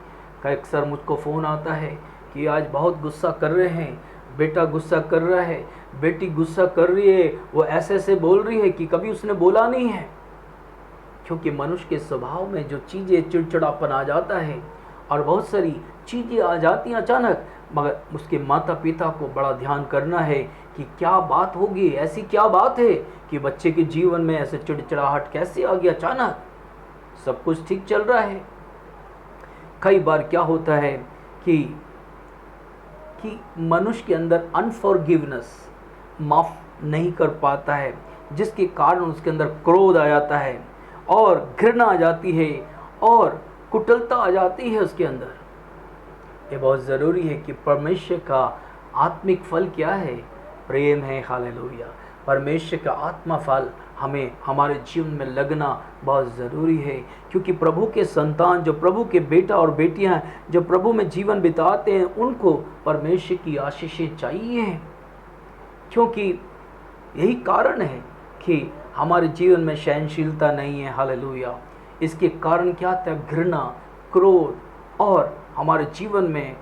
[SPEAKER 2] अक्सर मुझको फ़ोन आता है कि आज बहुत गुस्सा कर रहे हैं, बेटा गुस्सा कर रहा है, बेटी गुस्सा कर रही है, वो ऐसे ऐसे बोल रही है कि कभी उसने बोला नहीं है। क्योंकि मनुष्य के स्वभाव में जो चीज़ें चिड़चिड़ापन आ जाता है और बहुत सारी चीज़ें आ जाती हैं अचानक, मगर उसके माता पिता को बड़ा ध्यान करना है कि क्या बात होगी, ऐसी क्या बात है कि बच्चे के जीवन में ऐसे चिड़चिड़ाहट कैसे आ गया अचानक, सब कुछ ठीक चल रहा है। कई बार क्या होता है कि कि मनुष्य के अंदर अनफॉरगिवनेस, माफ़ नहीं कर पाता है, जिसके कारण उसके अंदर क्रोध आ जाता है और घृणा आ जाती है और कुटिलता आ जाती है उसके अंदर। ये बहुत ज़रूरी है कि परमेश्वर का आत्मिक फल क्या है? प्रेम है। हालेलुया। परमेश्वर का आत्मा फल हमें हमारे जीवन में लगना बहुत ज़रूरी है, क्योंकि प्रभु के संतान, जो प्रभु के बेटा और बेटियां जो प्रभु में जीवन बिताते हैं, उनको परमेश्वर की आशीषें चाहिए, क्योंकि यही कारण है कि हमारे जीवन में सहनशीलता नहीं है। हालेलुया। इसके कारण क्या आता है? घृणा, क्रोध और हमारे जीवन में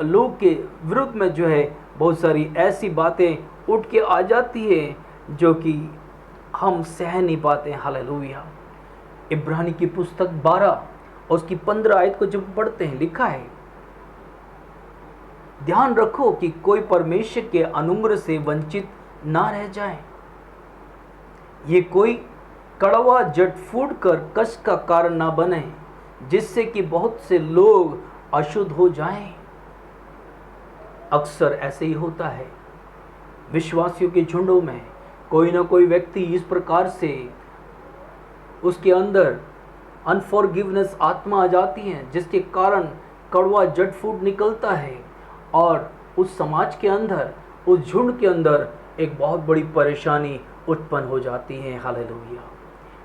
[SPEAKER 2] लोग के विरुद्ध में जो है बहुत सारी ऐसी बातें उठ के आ जाती है जो कि हम सह नहीं पाते। हालेलुया। इब्रानी की पुस्तक 12 और उसकी 15 आयत को जब पढ़ते हैं, लिखा है, ध्यान रखो कि कोई परमेश्वर के अनुग्रह से वंचित ना रह जाए। ये कोई कड़वा जट फूट कर कष्ट का कारण ना बने, जिससे कि बहुत से लोग अशुद्ध हो जाएं। अक्सर ऐसे ही होता है, विश्वासियों के झुंडों में कोई ना कोई व्यक्ति इस प्रकार से उसके अंदर अनफॉरगिवनेस आत्मा आ जाती है, जिसके कारण कड़वा जट फूट निकलता है और उस समाज के अंदर, उस झुंड के अंदर एक बहुत बड़ी परेशानी उत्पन्न हो जाती है। हालेलुया।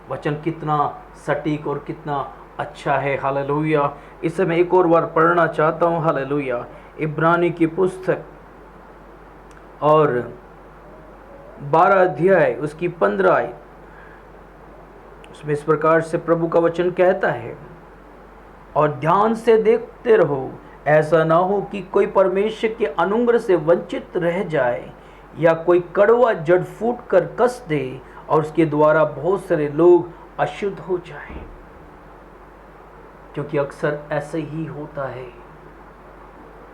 [SPEAKER 2] वचन कितना सटीक और कितना अच्छा है। हालेलुया। इसे मैं एक और बार पढ़ना चाहता हूँ। हालेलुया। इब्रानी की पुस्तक और 12 अध्याय उसकी 15 आयत, उसमें इस प्रकार से प्रभु का वचन कहता है, और ध्यान से देखते रहो, ऐसा ना हो कि कोई परमेश्वर के अनुग्रह से वंचित रह जाए या कोई कड़वा जड़ फूट कर कस दे और उसके द्वारा बहुत सारे लोग अशुद्ध हो जाएं। क्योंकि अक्सर ऐसे ही होता है,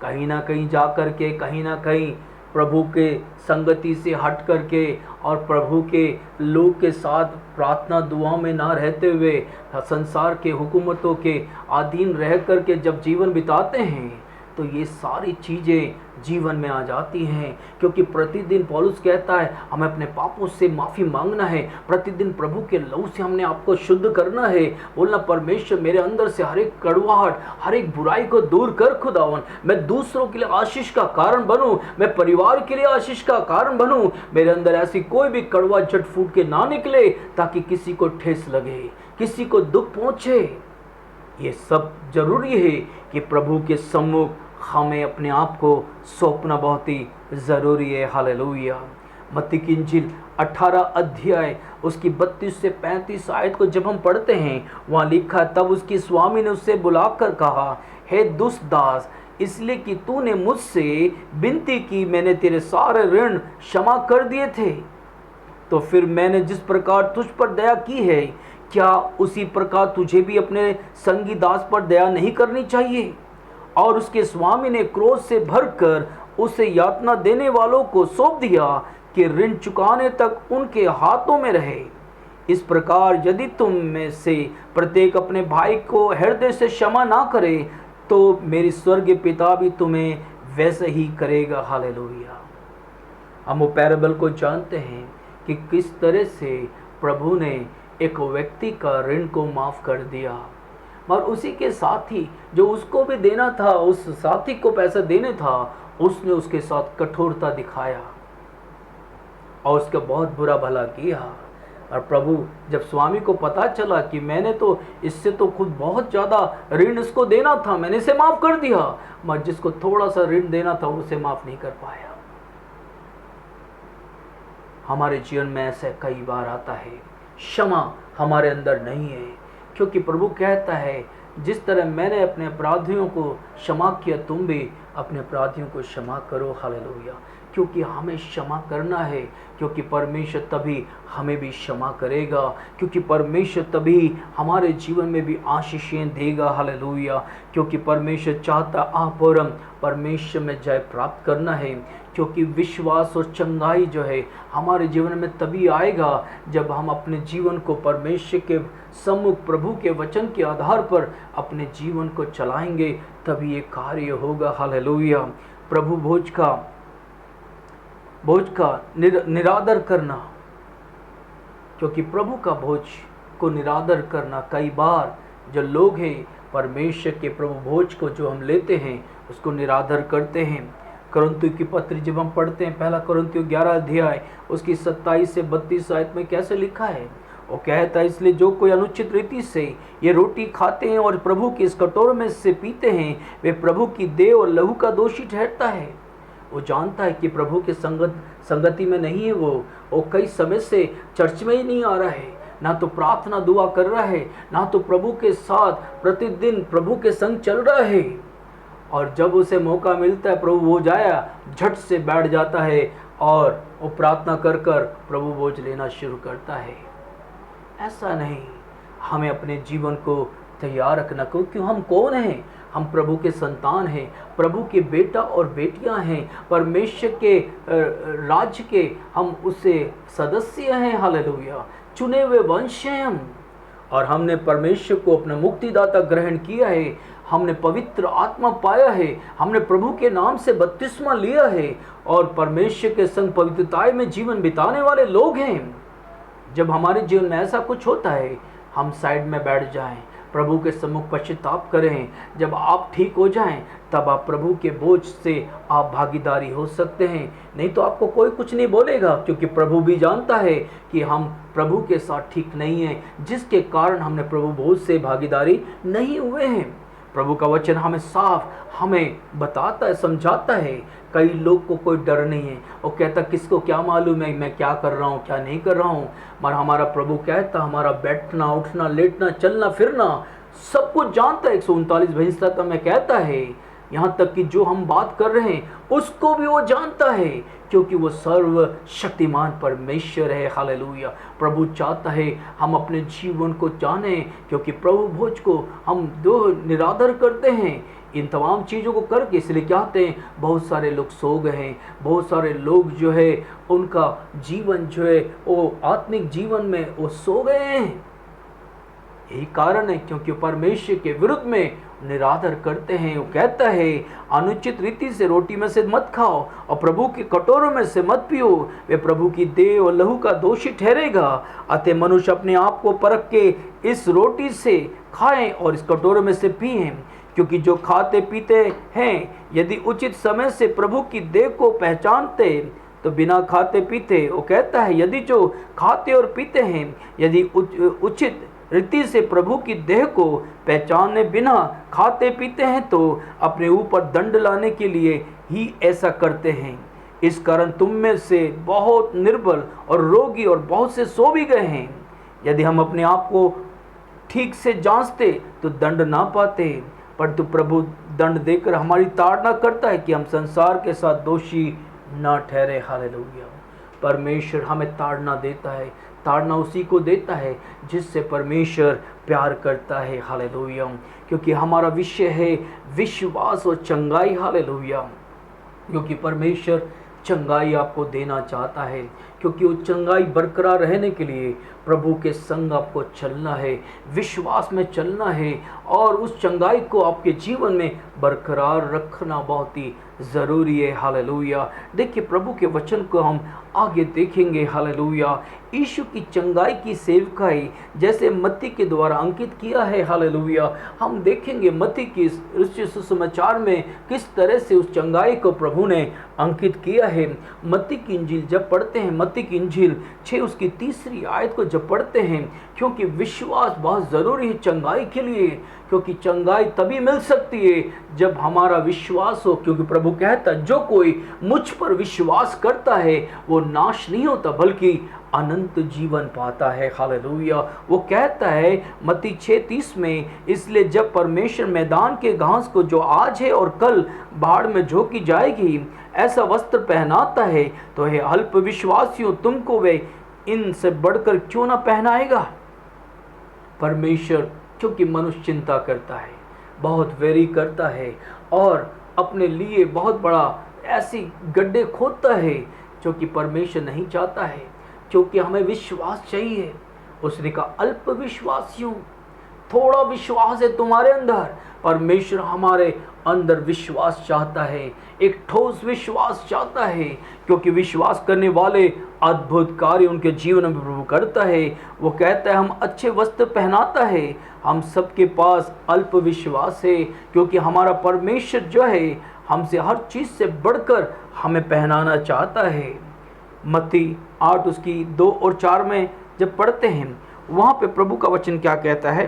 [SPEAKER 2] कहीं ना कहीं जा कर के, कहीं ना कहीं प्रभु के संगति से हट करके और प्रभु के लोग के साथ प्रार्थना दुआ में ना रहते हुए संसार के हुकूमतों के अधीन रह करके जब जीवन बिताते हैं, तो ये सारी चीज़ें जीवन में आ जाती हैं। क्योंकि प्रतिदिन पौलुस कहता है हमें अपने पापों से माफ़ी मांगना है, प्रतिदिन प्रभु के लहू से हमने आपको शुद्ध करना है। बोलना, परमेश्वर मेरे अंदर से हर एक कड़वाहट, हर एक बुराई को दूर कर खुदावन। मैं दूसरों के लिए आशीष का कारण बनूं, मैं परिवार के लिए आशीष का कारण बनूं। मेरे अंदर ऐसी कोई भी कड़वा जट फूट के ना निकले ताकि किसी को ठेस लगे, किसी को दुख पहुँचे। ये सब जरूरी है कि प्रभु के सम्मुख हमें अपने आप को सौंपना बहुत ही ज़रूरी है। हालेलुया। मत्ती की इंजील 18 अध्याय उसकी 32 से 35 आयत को जब हम पढ़ते हैं, वहाँ लिखा, तब उसकी स्वामी ने उससे बुलाकर कहा, हे दुष्ट दास, इसलिए कि तूने मुझसे विनती की, मैंने तेरे सारे ऋण क्षमा कर दिए थे। तो फिर मैंने जिस प्रकार तुझ पर दया की है, क्या उसी प्रकार तुझे भी अपने संगी दास पर दया नहीं करनी चाहिए? और उसके स्वामी ने क्रोध से भरकर उसे यातना देने वालों को सौंप दिया कि ऋण चुकाने तक उनके हाथों में रहे। इस प्रकार यदि तुम में से प्रत्येक अपने भाई को हृदय से क्षमा ना करे, तो मेरी स्वर्गीय पिता भी तुम्हें वैसे ही करेगा। हालेलुया। हम वो पैराबल को जानते हैं कि किस तरह से प्रभु ने एक व्यक्ति का ऋण को माफ़ कर दिया, और उसी के साथ ही जो उसको भी देना था, उस साथी को पैसा देने था, उसने उसके साथ कठोरता दिखाया और उसका बहुत बुरा भला किया। और प्रभु जब स्वामी को पता चला कि मैंने तो इससे तो खुद बहुत ज़्यादा ऋण इसको देना था, मैंने इसे माफ़ कर दिया, मगर जिसको थोड़ा सा ऋण देना था उसे माफ़ नहीं कर पाया। हमारे जीवन में ऐसा कई बार आता है, क्षमा हमारे अंदर नहीं है, क्योंकि प्रभु कहता है जिस तरह मैंने अपने अपराधियों को क्षमा किया, तुम भी अपने अपराधियों को क्षमा करो। हालेलुया। क्योंकि हमें क्षमा करना है, क्योंकि परमेश्वर तभी हमें भी क्षमा करेगा, क्योंकि परमेश्वर तभी हमारे जीवन में भी आशीषें देगा। हालेलुया। क्योंकि परमेश्वर चाहता आप और हम परमेश्वर में जय प्राप्त करना है, क्योंकि विश्वास और चंगाई जो है हमारे जीवन में तभी आएगा जब हम अपने जीवन को परमेश्वर के सम्मुख प्रभु के वचन के आधार पर अपने जीवन को चलाएंगे, तभी ये कार्य होगा। हालेलुया। प्रभु भोज का निरादर करना, क्योंकि प्रभु का भोज को निरादर करना, कई बार जो लोग हैं परमेश्वर के प्रभु भोज को जो हम लेते हैं उसको निरादर करते हैं। कुरिन्थियों की पत्री जब हम पढ़ते हैं, पहला कुरिन्थियों 11 अध्याय उसकी 27 से 32 आयत में कैसे लिखा है, वो कहता है, इसलिए जो कोई अनुचित रीति से ये रोटी खाते हैं और प्रभु के इस कटोरे में से पीते हैं, वे प्रभु की देह और लहू का दोषी ठहरता है। वो जानता है कि प्रभु के संगति में नहीं है, वो कई समय से चर्च में ही नहीं आ रहा है, ना तो प्रार्थना दुआ कर रहा है, ना तो प्रभु के साथ प्रतिदिन प्रभु के संग चल रहा है। और जब उसे मौका मिलता है प्रभु भोज आया, झट से बैठ जाता है और वो प्रार्थना कर कर प्रभु भोज लेना शुरू करता है। ऐसा नहीं, हमें अपने जीवन को तैयार रखना, क्योंकि हम कौन हैं? हम प्रभु के संतान हैं, प्रभु के बेटा और बेटियां हैं, परमेश्वर के राज्य के हम उससे सदस्य हैं। हालेलुया, चुने हुए वंश हैं हम, और हमने परमेश्वर को अपना मुक्तिदाता ग्रहण किया है, हमने पवित्र आत्मा पाया है, हमने प्रभु के नाम से बपतिस्मा लिया है और परमेश्वर के संग पवित्रता में जीवन बिताने वाले लोग हैं। जब हमारे जीवन में ऐसा कुछ होता है, हम साइड में बैठ जाएं, प्रभु के सम्मुख पश्चाताप करें। जब आप ठीक हो जाएं, तब आप प्रभु के बोझ से आप भागीदारी हो सकते हैं। नहीं तो आपको कोई कुछ नहीं बोलेगा, क्योंकि प्रभु भी जानता है कि हम प्रभु के साथ ठीक नहीं हैं, जिसके कारण हमने प्रभु बोझ से भागीदारी नहीं हुए हैं। प्रभु का वचन हमें बताता है, समझाता है। कई लोग को कोई डर नहीं है, वो कहता किसको क्या मालूम है मैं क्या कर रहा हूँ क्या नहीं कर रहा हूँ, मगर हमारा प्रभु कहता हमारा बैठना उठना लेटना चलना फिरना सब कुछ जानता है। 139 भजन में कहता है, यहाँ तक कि जो हम बात कर रहे हैं उसको भी वो जानता है, क्योंकि वो सर्वशक्तिमान परमेश्वर है। हालेलुया। प्रभु चाहता है हम अपने जीवन को जाने, क्योंकि प्रभु भोज को हम दो निरादर करते हैं इन तमाम चीज़ों को करके। इसलिए कहते हैं बहुत सारे लोग सो गए हैं, बहुत सारे लोग जो है उनका जीवन जो है वो आत्मिक जीवन में वो सो गए हैं। यही कारण है क्योंकि परमेश्वर के विरुद्ध में निरादर करते हैं। वो कहता है अनुचित रीति से रोटी में से मत खाओ और प्रभु के कटोरों में से मत पियो, वे प्रभु की देह और लहू का दोषी ठहरेगा। अतः मनुष्य अपने आप को परख के इस रोटी से खाएं और इस कटोरे में से पिएं, क्योंकि जो खाते पीते हैं यदि उचित समय से प्रभु की देह को पहचानते तो बिना खाते पीते, वो कहता है यदि जो खाते और पीते हैं यदि उचित रीति से प्रभु की देह को पहचाने बिना खाते पीते हैं तो अपने ऊपर दंड लाने के लिए ही ऐसा करते हैं। इस कारण तुम में से बहुत निर्बल और रोगी और बहुत से सो भी गए हैं। यदि हम अपने आप को ठीक से जांचते तो दंड ना पाते, परंतु प्रभु दंड देकर हमारी ताड़ना करता है कि हम संसार के साथ दोषी ना ठहरे। हालेलुया। परमेश्वर हमें ताड़ना देता है, ताड़ना उसी को देता है जिससे परमेश्वर प्यार करता है। हालेलुया। क्योंकि हमारा विषय है विश्वास और चंगाई। हालेलुया। क्योंकि परमेश्वर चंगाई आपको देना चाहता है, क्योंकि वो चंगाई बरकरार रहने के लिए प्रभु के संग आपको चलना है, विश्वास में चलना है और उस चंगाई को आपके जीवन में बरकरार रखना बहुत ही ज़रूरी है। हालेलुया। देखिए प्रभु के वचन को हम आगे देखेंगे। हालेलुया। यीशु की चंगाई की सेवकाई जैसे मत्ती के द्वारा अंकित किया है। हालेलुया। हम देखेंगे मत्ती की सुसमाचार में किस तरह से उस चंगाई को प्रभु ने अंकित किया है। मत्ती की इंजील जब पढ़ते हैं, मत्ती की इंजील 6 उसकी 3री आयत को जब पढ़ते हैं, क्योंकि विश्वास बहुत ज़रूरी है चंगाई के लिए, क्योंकि चंगाई तभी मिल सकती है जब हमारा विश्वास हो। क्योंकि प्रभु कहता है जो कोई मुझ पर विश्वास करता है वो नाश नहीं होता बल्कि अनंत जीवन पाता है। हालेलुया। वो कहता है मत्ती 6:30 में, इसलिए जब परमेश्वर मैदान के घास को जो आज है और कल बाढ़ में झोंकी जाएगी ऐसा वस्त्र पहनाता है तो हे अल्प विश्वासियों तुमको वे इनसे बढ़कर क्यों ना पहनाएगा। परमेश्वर क्योंकि मनुष्य चिंता करता है, बहुत वेरी करता है और अपने लिए बहुत बड़ा ऐसी गड्ढे खोदता है जो कि परमेश्वर नहीं चाहता है, क्योंकि हमें विश्वास चाहिए। उसने कहा अल्प विश्वासियों, थोड़ा विश्वास है तुम्हारे अंदर, परमेश्वर हमारे अंदर विश्वास चाहता है, एक ठोस विश्वास चाहता है, क्योंकि विश्वास करने वाले अद्भुत कार्य उनके जीवन में प्रभु करता है। वो कहता है हम अच्छे वस्त्र पहनाता है। हम सबके पास अल्प विश्वास है, क्योंकि हमारा परमेश्वर जो है हमसे हर चीज़ से बढ़कर हमें पहनाना चाहता है। मत्ती 8 उसकी 2 और 4 में जब पढ़ते हैं, वहाँ पे प्रभु का वचन क्या कहता है?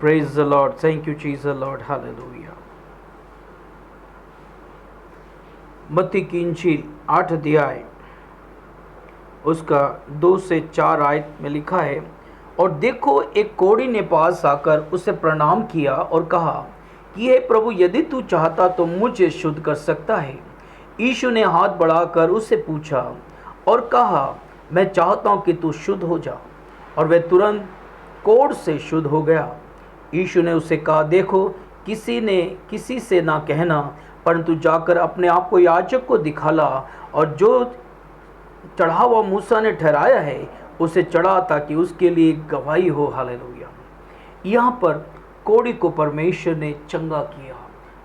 [SPEAKER 2] Praise the Lord, thank you Jesus Lord, hallelujah. मत्ती की इंजील 8 अध्याय उसका 2 से 4 आयत में लिखा है, और देखो एक कोढ़ी ने पास आकर उसे प्रणाम किया और कहा कि हे प्रभु, यदि तू चाहता तो मुझे शुद्ध कर सकता है। यीशु ने हाथ बढ़ाकर उससे पूछा और कहा, मैं चाहता हूँ कि तू शुद्ध हो जा। और वह तुरंत कोढ़ से शुद्ध हो गया। यीशु ने उसे कहा, देखो किसी से ना कहना, परंतु जाकर अपने आप को याजक को दिखाला, और जो चढ़ावा मूसा ने ठहराया है उसे चढ़ा, ताकि उसके लिए गवाही हो। हालेलुया। यहाँ पर कोढ़ी को परमेश्वर ने चंगा किया।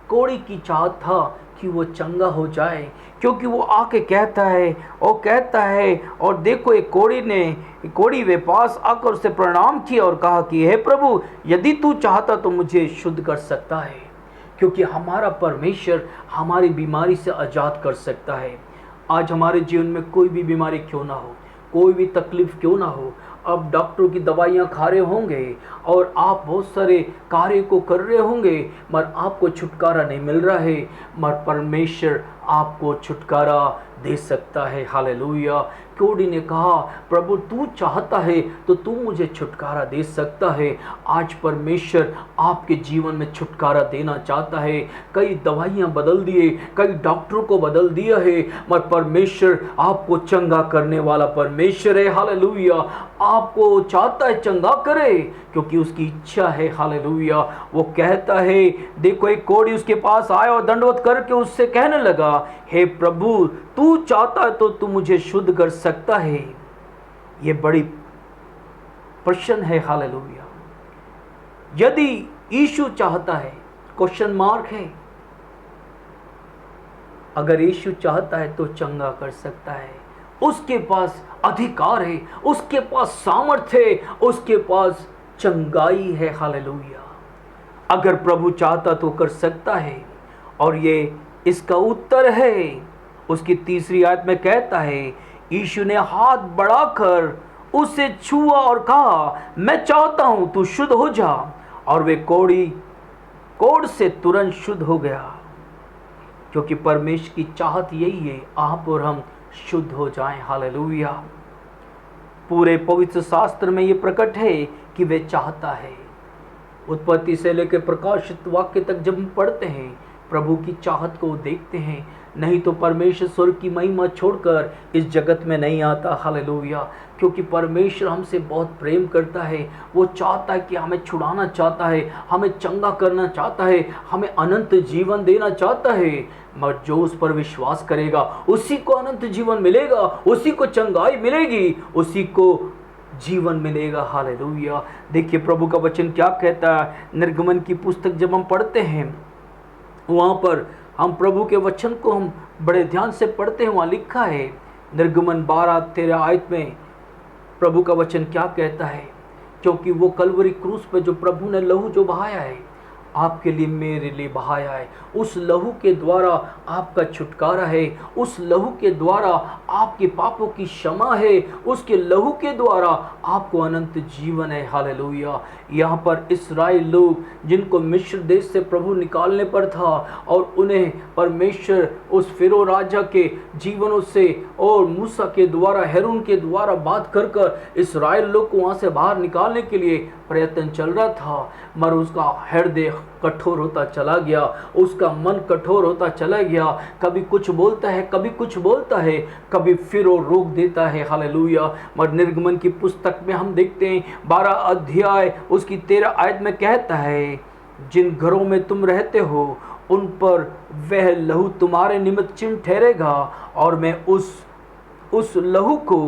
[SPEAKER 2] कोढ़ी की चाहत था कि वो चंगा हो जाए, क्योंकि वो आके कहता है और देखो एक कोढ़ी वे पास आकर उससे प्रणाम किया और कहा कि हे प्रभु, यदि तू चाहता तो मुझे शुद्ध कर सकता है। क्योंकि हमारा परमेश्वर हमारी बीमारी से आज़ाद कर सकता है। आज हमारे जीवन में कोई भी बीमारी क्यों ना हो, कोई भी तकलीफ क्यों ना हो, अब डॉक्टरों की दवाइयाँ खा रहे होंगे और आप बहुत सारे कार्य को कर रहे होंगे, मगर आपको छुटकारा नहीं मिल रहा है, मगर परमेश्वर आपको छुटकारा दे सकता है। हालेलुया। कोढ़ी ने कहा, प्रभु तू चाहता है तो तू मुझे छुटकारा दे सकता है। आज परमेश्वर आपके जीवन में छुटकारा देना चाहता है। कई दवाइयाँ बदल दिए, कई डॉक्टरों को बदल दिया है, मगर परमेश्वर आपको चंगा करने वाला परमेश्वर है। हालेलुया। आपको चाहता है चंगा करे, क्योंकि उसकी इच्छा है। हालेलुया। वो कहता है, देखो एक कोढ़ी उसके पास आया और दंडवत करके उससे कहने लगा, हे प्रभु, तू चाहता है तो तू मुझे शुद्ध कर सकता है। ये बड़ी प्रश्न है। हालेलुया। यदि यीशु चाहता है, क्वेश्चन मार्क है, अगर यीशु चाहता है तो चंगा कर सकता है। उसके पास अधिकार है, उसके पास सामर्थ्य है, उसके पास चंगाई है। हालेलुया। अगर प्रभु चाहता तो कर सकता है, और ये इसका उत्तर है। उसकी 3री आयत में कहता है, यीशु ने हाथ बढ़ाकर उसे छुआ और कहा, मैं चाहता हूं तू शुद्ध हो जा। और वे कोढ़ से तुरंत शुद्ध हो गया। क्योंकि परमेश्वर की चाहत यही है, आप और हम शुद्ध हो जाएं। हालेलुया। पूरे पवित्र शास्त्र में ये प्रकट है कि वे चाहता है। उत्पत्ति से लेकर प्रकाशित वाक्य तक जब हम पढ़ते हैं, प्रभु की चाहत को देखते हैं। नहीं तो परमेश्वर स्वर्ग की महिमा छोड़कर इस जगत में नहीं आता। हालेलुया। क्योंकि परमेश्वर हमसे बहुत प्रेम करता है। वो चाहता है कि हमें छुड़ाना चाहता है, हमें चंगा करना चाहता है, हमें अनंत जीवन देना चाहता है। मगर जो उस पर विश्वास करेगा उसी को अनंत जीवन मिलेगा, उसी को चंगाई मिलेगी, उसी को जीवन मिलेगा। हालेलुया। देखिए प्रभु का वचन क्या कहता है। निर्गमन की पुस्तक जब हम पढ़ते हैं, वहाँ पर हम प्रभु के वचन को हम बड़े ध्यान से पढ़ते हैं। वहाँ लिखा है, निर्गमन 12-13 आयत में प्रभु का वचन क्या कहता है, क्योंकि वो कलवरी क्रूस पे जो प्रभु ने लहू जो बहाया है, आपके लिए मेरे लिए बहाया है, उस लहू के द्वारा आपका छुटकारा है, उस लहू के द्वारा आपके पापों की क्षमा है, उसके लहू के द्वारा आपको अनंत जीवन है। हालेलुया। यहाँ पर इस्राएल लोग जिनको मिस्र देश से प्रभु निकालने पर था, और उन्हें परमेश्वर उस फिरो राजा के जीवनों से और मूसा के द्वारा, हेरून के द्वारा बात कर इस्राएल लोग को वहाँ से बाहर निकालने के लिए प्रयत्न चल रहा था, मगर उसका हृदय कठोर होता चला गया, उसका मन कठोर होता चला गया। कभी कुछ बोलता है, कभी कुछ बोलता है, कभी फिर वो रोक देता है। हालेलुया। मगर निर्गमन की पुस्तक में हम देखते हैं 12 अध्याय उसकी 13 आयत में कहता है, जिन घरों में तुम रहते हो उन पर वह लहू तुम्हारे निमित्त चिन्ह ठहरेगा, और मैं उस लहू को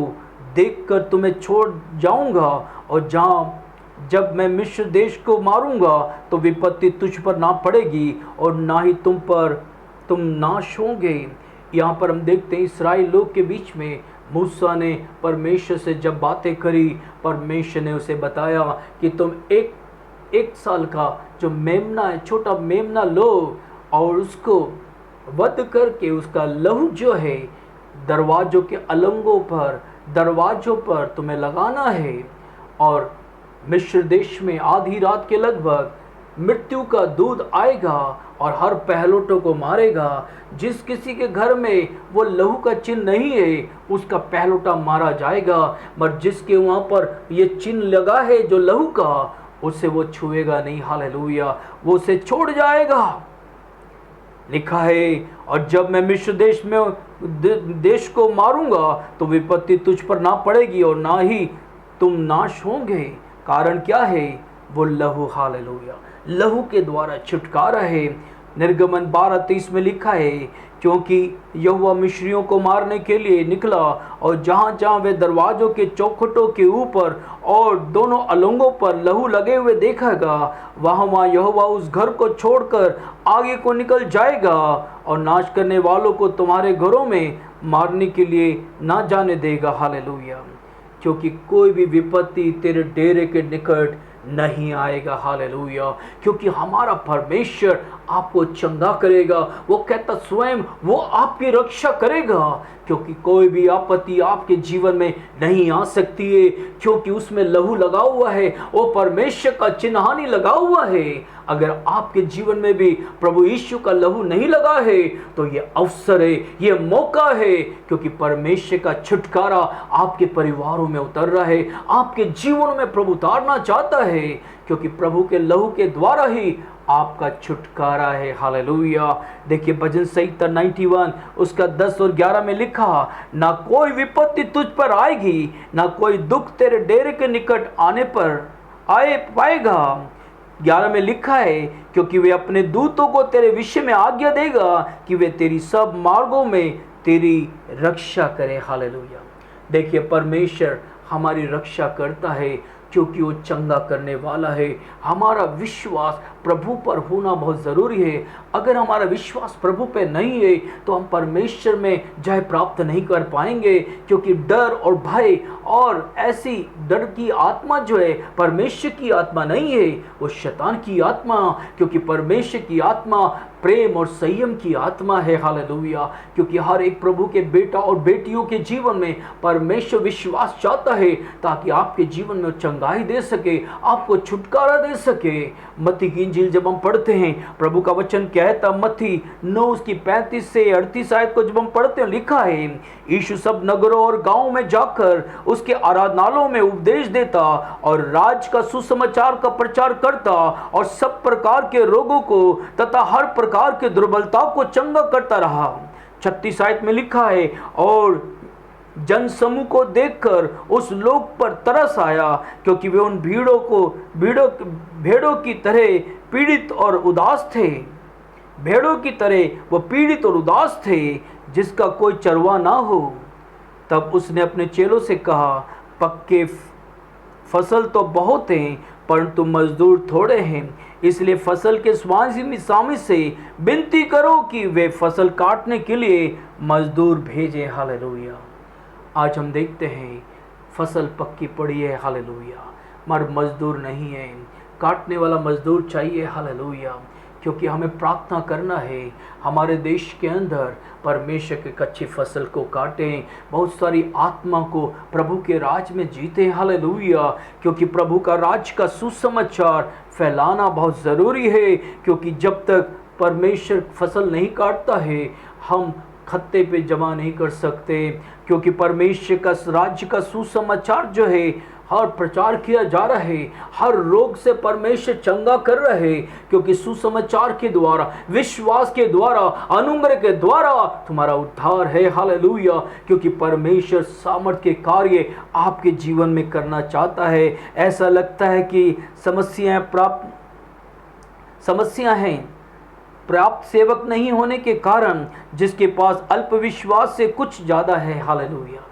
[SPEAKER 2] देखकर तुम्हें छोड़ जाऊंगा, और जहाँ जब मैं मिस्र देश को मारूंगा तो विपत्ति तुझ पर ना पड़ेगी और ना ही तुम नाश होंगे। यहाँ पर हम देखते हैं इस्राएल लोग के बीच में मूसा ने परमेश्वर से जब बातें करी, परमेश्वर ने उसे बताया कि तुम एक साल का जो मेमना है, छोटा मेमना लो और उसको वध करके उसका लहू जो है दरवाजों के अलंगों पर, दरवाजों पर तुम्हें लगाना है। और मिस्र देश में आधी रात के लगभग मृत्यु का दूध आएगा और हर पहलोटों को मारेगा। जिस किसी के घर में वो लहू का चिन्ह नहीं है उसका पहलोटा मारा जाएगा, मगर जिसके वहाँ पर ये चिन्ह लगा है जो लहू का, उसे वो छुएगा नहीं। हालेलुया, वो उसे छोड़ जाएगा। लिखा है, और जब मैं मिस्र देश को मारूंगा तो विपत्ति तुझ पर ना पड़ेगी और ना ही तुम नाश होंगे। कारण क्या है? वो लहू। हालेलुया, लहू के द्वारा छुटकारा है। निर्गमन 12:30 में लिखा है, क्योंकि यहोवा मिस्रियों को मारने के लिए निकला और जहाँ जहाँ वे दरवाजों के चौखटों के ऊपर और दोनों अलंगों पर लहू लगे हुए देखेगा, वहाँ यहोवा उस घर को छोड़कर आगे को निकल जाएगा और नाश करने वालों को तुम्हारे घरों में मारने के लिए ना जाने देगा। हालेलुया, क्योंकि कोई भी विपत्ति तेरे डेरे के निकट नहीं आएगा। हालेलुया, क्योंकि हमारा परमेश्वर आपको चंगा करेगा। वो कहता स्वयं वो आपकी रक्षा करेगा, क्योंकि कोई भी आपत्ति आपके जीवन में नहीं आ सकती है, क्योंकि उसमें लहू लगा हुआ है, वो परमेश्वर का चिन्हानी लगा हुआ है। अगर आपके जीवन में भी प्रभु यीशु का लहू नहीं लगा है तो ये अवसर है, ये मौका है, क्योंकि परमेश्वर का छुटकारा आपके परिवारों में उतर रहा है, आपके जीवन में प्रभु उतारना चाहता है, क्योंकि प्रभु के लहू के द्वारा ही आपका छुटकारा है। हालेलुया, देखिए भजन संहिता 91 उसका 10 और 11 में लिखा, ना कोई विपत्ति तुझ पर आएगी, ना कोई दुख तेरे डेरे के निकट आने पर आए पाएगा। 11 में लिखा है, क्योंकि वे अपने दूतों को तेरे विषय में आज्ञा देगा कि वे तेरी सब मार्गों में तेरी रक्षा करे। हालेलुया, देखिए परमेश्वर हमारी रक्षा करता है, क्योंकि वो चंगा करने वाला है। हमारा विश्वास प्रभु पर होना बहुत ज़रूरी है। अगर हमारा विश्वास प्रभु पे नहीं है तो हम परमेश्वर में जय प्राप्त नहीं कर पाएंगे, क्योंकि डर और भय और ऐसी डर की आत्मा जो है परमेश्वर की आत्मा नहीं है, वो शैतान की आत्मा, क्योंकि परमेश्वर की आत्मा प्रेम और संयम की आत्मा है। हालेलुया, क्योंकि हर एक प्रभु के बेटा और बेटियों के जीवन में परमेश्वर विश्वास चाहता है, ताकि आपके जीवन में चंगाई दे सके, आपको छुटकारा दे सके। मत्ती की इंजील जब हम पढ़ते हैं, प्रभु का वचन कहता, मत्ती 9 उसकी 35 से 38 आयत को जब हम पढ़ते हैं, लिखा है, यीशु सब नगरों और गांवों में जाकर उसके आराधनालयों में उपदेश देता और राज का सुसमाचार का प्रचार करता और सब प्रकार के रोगों को तथा हर प्रकार के दुर्बलताओं को चंगा करता रहा। 36 आयत में लिखा है, और जन समूह को देखकर उस लोग पर तरस आया, क्योंकि वे उन भेड़ों की तरह पीड़ित और उदास थे। भेड़ों की तरह वो पीड़ित और उदास थे, जिसका कोई चरवा ना हो। तब उसने अपने चेलों से कहा, पक्के फसल तो बहुत हैं, परंतु मजदूर थोड़े हैं, इसलिए फसल के स्वामी से विनती करो कि वे फसल काटने के लिए मजदूर भेजें। हालेलुया, आज हम देखते हैं फसल पक्की पड़ी है। हालेलुया, मगर मजदूर नहीं है, काटने वाला मजदूर चाहिए। हालेलुया, क्योंकि हमें प्रार्थना करना है हमारे देश के अंदर परमेश्वर के कच्ची फसल को काटें, बहुत सारी आत्मा को प्रभु के राज में जीते। हालेलुया, क्योंकि प्रभु का राज का सुसमाचार फैलाना बहुत ज़रूरी है, क्योंकि जब तक परमेश्वर फसल नहीं काटता है हम खत्ते पे जमा नहीं कर सकते, क्योंकि परमेश्वर का राज्य का सुसमाचार जो है हर प्रचार किया जा रहा है, हर रोग से परमेश्वर चंगा कर रहे, क्योंकि सुसमाचार के द्वारा, विश्वास के द्वारा, अनुग्रह के द्वारा तुम्हारा उद्धार है। हालेलुया, क्योंकि परमेश्वर सामर्थ के कार्य आपके जीवन में करना चाहता है। ऐसा लगता है कि समस्या हैं प्राप्त सेवक नहीं होने के कारण, जिसके पास अल्प विश्वास से कुछ ज़्यादा है। हालेलुया,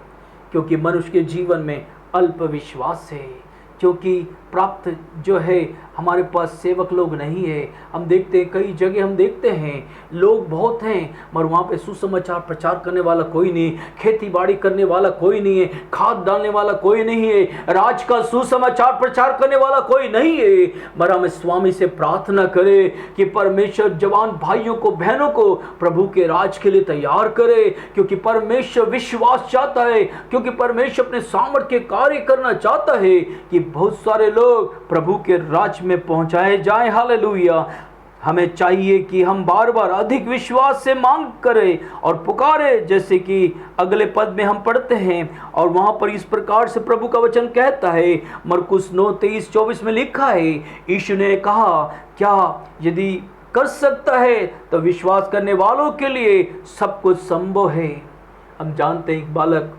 [SPEAKER 2] क्योंकि मनुष्य के जीवन में अल्प विश्वास है, क्योंकि प्राप्त जो है हमारे पास सेवक लोग नहीं है। हम देखते हैं कई जगह, हम देखते हैं लोग बहुत हैं मगर वहाँ पे सुसमाचार प्रचार करने वाला कोई नहीं, खेती बाड़ी करने वाला कोई नहीं है, खाद डालने वाला कोई नहीं है, राज का सुसमाचार प्रचार करने वाला कोई नहीं है। मगर हम स्वामी से प्रार्थना करें कि परमेश्वर जवान भाइयों को बहनों को प्रभु के राज के लिए तैयार करे, क्योंकि परमेश्वर विश्वास चाहता है, क्योंकि परमेश्वर अपने सामर्थ्य के कार्य करना चाहता है कि बहुत सारे लोग प्रभु के राज में पहुंचाए जाएं। हालेलुया। हमें चाहिए कि हम बार बार अधिक विश्वास से मांग करें और पुकारे, जैसे कि अगले पद में हम पढ़ते हैं और वहां पर इस प्रकार से प्रभु का वचन कहता है, मरकुस 9:23-24 में लिखा है, यीशु ने कहा, क्या यदि कर सकता है तो विश्वास करने वालों के लिए सब कुछ संभव है। हम जानते हैं एक बालक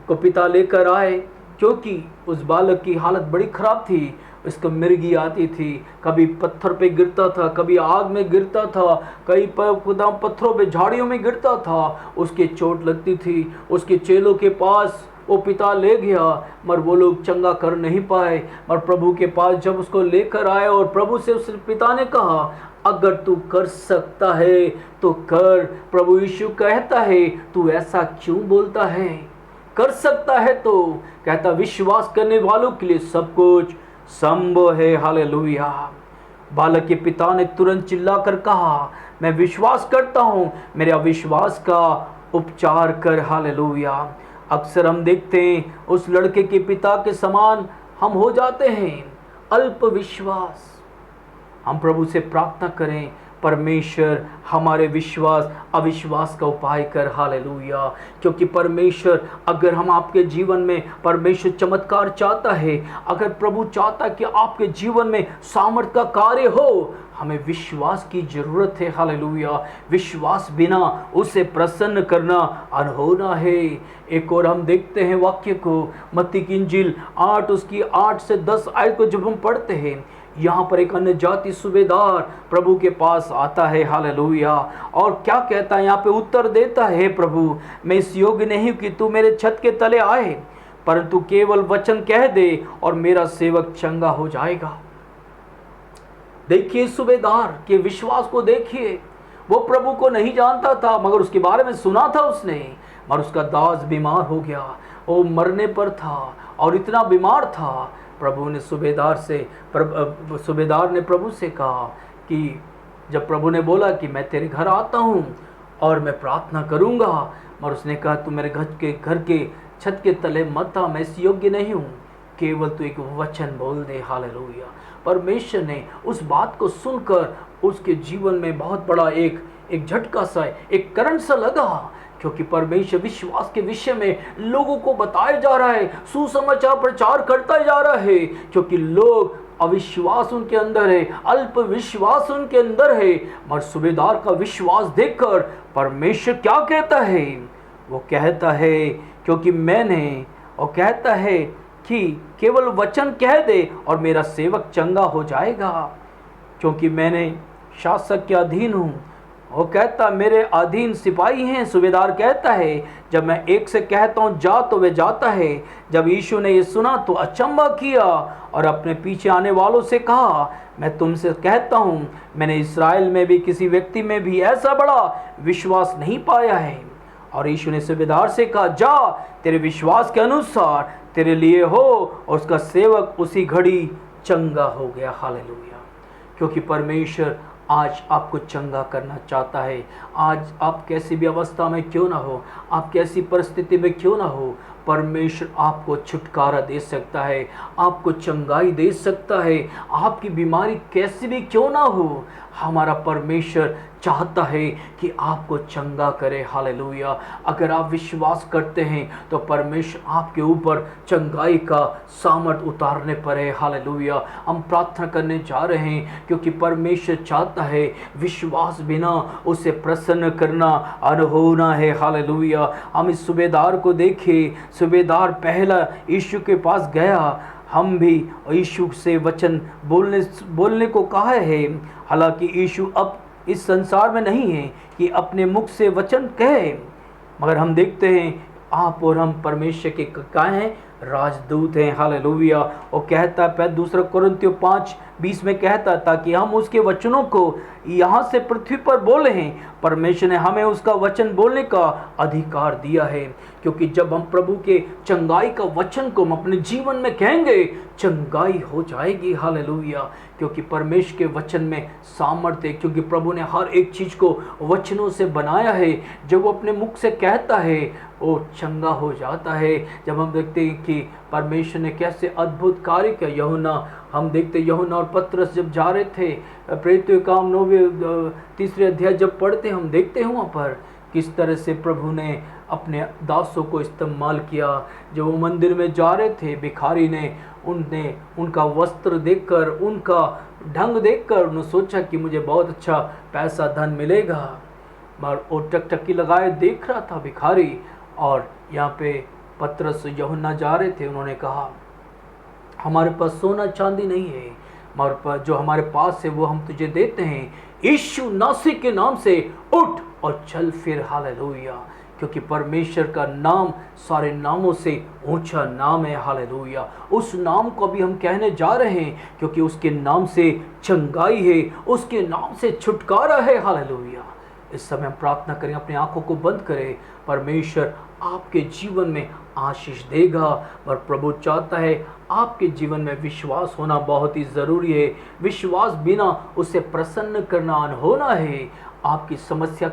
[SPEAKER 2] को पिता लेकर आए, क्योंकि उस बालक की हालत बड़ी खराब थी, उसको मिर्गी आती थी, कभी पत्थर पे गिरता था, कभी आग में गिरता था, कई पत्थरों पे झाड़ियों में गिरता था, उसके चोट लगती थी। उसके चेलों के पास वो पिता ले गया मगर वो लोग चंगा कर नहीं पाए। मगर प्रभु के पास जब उसको लेकर आए और प्रभु से उस पिता ने कहा, अगर तू कर सकता है तो कर। प्रभु यीशु कहता है, तू ऐसा क्यों बोलता है? कर सकता है तो कहता, विश्वास करने वालों के लिए सब कुछ संभव है। हालेलुया। बालक के पिता ने तुरंत चिल्लाकर कहा, मैं विश्वास करता हूँ, मेरे अविश्वास का उपचार कर। हालेलुया। अक्सर हम देखते हैं उस लड़के के पिता के समान हम हो जाते हैं, अल्प विश्वास। हम प्रभु से प्रार्थना करें, परमेश्वर हमारे विश्वास अविश्वास का उपाय कर। हालेलुया। क्योंकि परमेश्वर, अगर हम आपके जीवन में, परमेश्वर चमत्कार चाहता है, अगर प्रभु चाहता है कि आपके जीवन में सामर्थ का कार्य हो, हमें विश्वास की जरूरत है। हालेलुया। विश्वास बिना उसे प्रसन्न करना अनहोना है। एक और हम देखते हैं वाक्य को, मत्ती की इंजील 8 उसकी 8 से 10 आयत को जब हम पढ़ते हैं, यहाँ पर एक अन्य जाति सूबेदार प्रभु के पास आता है। हालेलुया। और क्या कहता है यहाँ पे? उत्तर देता है, प्रभु मैं इस योग्य नहीं कि तू मेरे छत के तले आए, परंतु केवल वचन कह दे और मेरा सेवक चंगा हो जाएगा। देखिए सूबेदार के विश्वास को देखिए। वो प्रभु को नहीं जानता था मगर उसके बारे में सुना था उसने। मगर उसका दास बीमार हो गया, वो मरने पर था और इतना बीमार था। प्रभु ने सूबेदार ने प्रभु से कहा कि जब प्रभु ने बोला कि मैं तेरे घर आता हूँ और मैं प्रार्थना करूँगा, मगर उसने कहा तू मेरे घर के छत के तले मत आ, मैं इस योग्य नहीं हूँ, केवल तू एक वचन बोल दे। हालेलुया। परमेश्वर ने उस बात को सुनकर उसके जीवन में बहुत बड़ा एक झटका सा, एक करंट सा लगा, क्योंकि परमेश्वर विश्वास के विषय में लोगों को बताया जा रहा है, सुसमाचार प्रचार करता जा रहा है। क्योंकि लोग, अविश्वास उनके अंदर है, अल्प विश्वास उनके अंदर है। मगर सूबेदार का विश्वास देखकर परमेश्वर क्या कहता है? वो कहता है क्योंकि मैंने, और कहता है कि केवल वचन कह दे और मेरा सेवक चंगा हो जाएगा, क्योंकि मैंने शासक के अधीन हूँ। वो कहता मेरे अधीन सिपाही हैं। सूबेदार कहता है जब मैं एक से कहता हूँ जा तो वे जाता है। जब यीशु ने ये सुना तो अचंभा किया और अपने पीछे आने वालों से कहा, मैं तुमसे कहता हूँ मैंने इस्राएल में भी किसी व्यक्ति में भी ऐसा बड़ा विश्वास नहीं पाया है। और यीशु ने सूबेदार से कहा, जा तेरे विश्वास के अनुसार तेरे लिए हो, और उसका सेवक उसी घड़ी चंगा हो गया। हालेलुया। क्योंकि परमेश्वर आज आपको चंगा करना चाहता है। आज आप कैसी भी अवस्था में क्यों ना हो, आप कैसी परिस्थिति में क्यों ना हो, परमेश्वर आपको छुटकारा दे सकता है, आपको चंगाई दे सकता है। आपकी बीमारी कैसी भी क्यों ना हो, हमारा परमेश्वर चाहता है कि आपको चंगा करे। हालेलुया। अगर आप विश्वास करते हैं तो परमेश्वर आपके ऊपर चंगाई का सामर्थ उतारने पर है। हालेलुया। हम प्रार्थना करने जा रहे हैं क्योंकि परमेश्वर चाहता है, विश्वास बिना उसे प्रसन्न करना अनहोना है। हालेलुया। हम इस सूबेदार को देखें, सूबेदार पहला यीशु के पास गया। हम भी यीशु से वचन बोलने को कहा है। हालांकि यीशु अब इस संसार में नहीं है कि अपने मुख से वचन कहे, मगर हम देखते हैं आप और हम परमेश्वर के क्या हैं, राजदूत हैं। हालेलुया। और कहता है 2 कुरिन्थियों 5:20 में कहता है, ताकि हम उसके वचनों को यहाँ से पृथ्वी पर बोले हैं। परमेश्वर ने हमें उसका वचन बोलने का अधिकार दिया है, क्योंकि जब हम प्रभु के चंगाई का वचन को हम अपने जीवन में कहेंगे, चंगाई हो जाएगी। हालेलुया। क्योंकि परमेश्वर के वचन में सामर्थ्य है, क्योंकि प्रभु ने हर एक चीज़ को वचनों से बनाया है। जब वो अपने मुख से कहता है वो चंगा हो जाता है। जब हम देखते हैं कि परमेश्वर ने कैसे अद्भुत कार्य किया। यूहन्ना, हम देखते यूहन्ना और पतरस जब जा रहे थे प्रेरितों के काम 3 अध्याय जब पढ़ते हम देखते हैं वहाँ पर किस तरह से प्रभु ने अपने दासों को इस्तेमाल किया। जब वो मंदिर में जा रहे थे, भिखारी ने उनका वस्त्र देखकर, उनका ढंग देखकर उन्होंने सोचा कि मुझे बहुत अच्छा पैसा धन मिलेगा, और टकटकी लगाए देख रहा था भिखारी। और यहाँ पे पतरस यूहन्ना जा रहे थे, उन्होंने कहा हमारे पास सोना चांदी नहीं है, हमारे पास जो हमारे पास है वो हम तुझे देते हैं। यीशु नासरी के नाम से उठ और चल फिर। हालेलुया। क्योंकि परमेश्वर का नाम सारे नामों से ऊंचा नाम है। हालेलुया। उस नाम को भी हम कहने जा रहे हैं, क्योंकि उसके नाम से चंगाई है, उसके नाम से छुटकारा है। हालेलुया। इस समय हम प्रार्थना करें, अपनी आंखों को बंद करें। परमेश्वर आपके जीवन में आशीष देगा, और प्रभु चाहता है आपके जीवन में विश्वास होना बहुत ही ज़रूरी है। विश्वास बिना उसे प्रसन्न करना अनहोना है। आपकी समस्या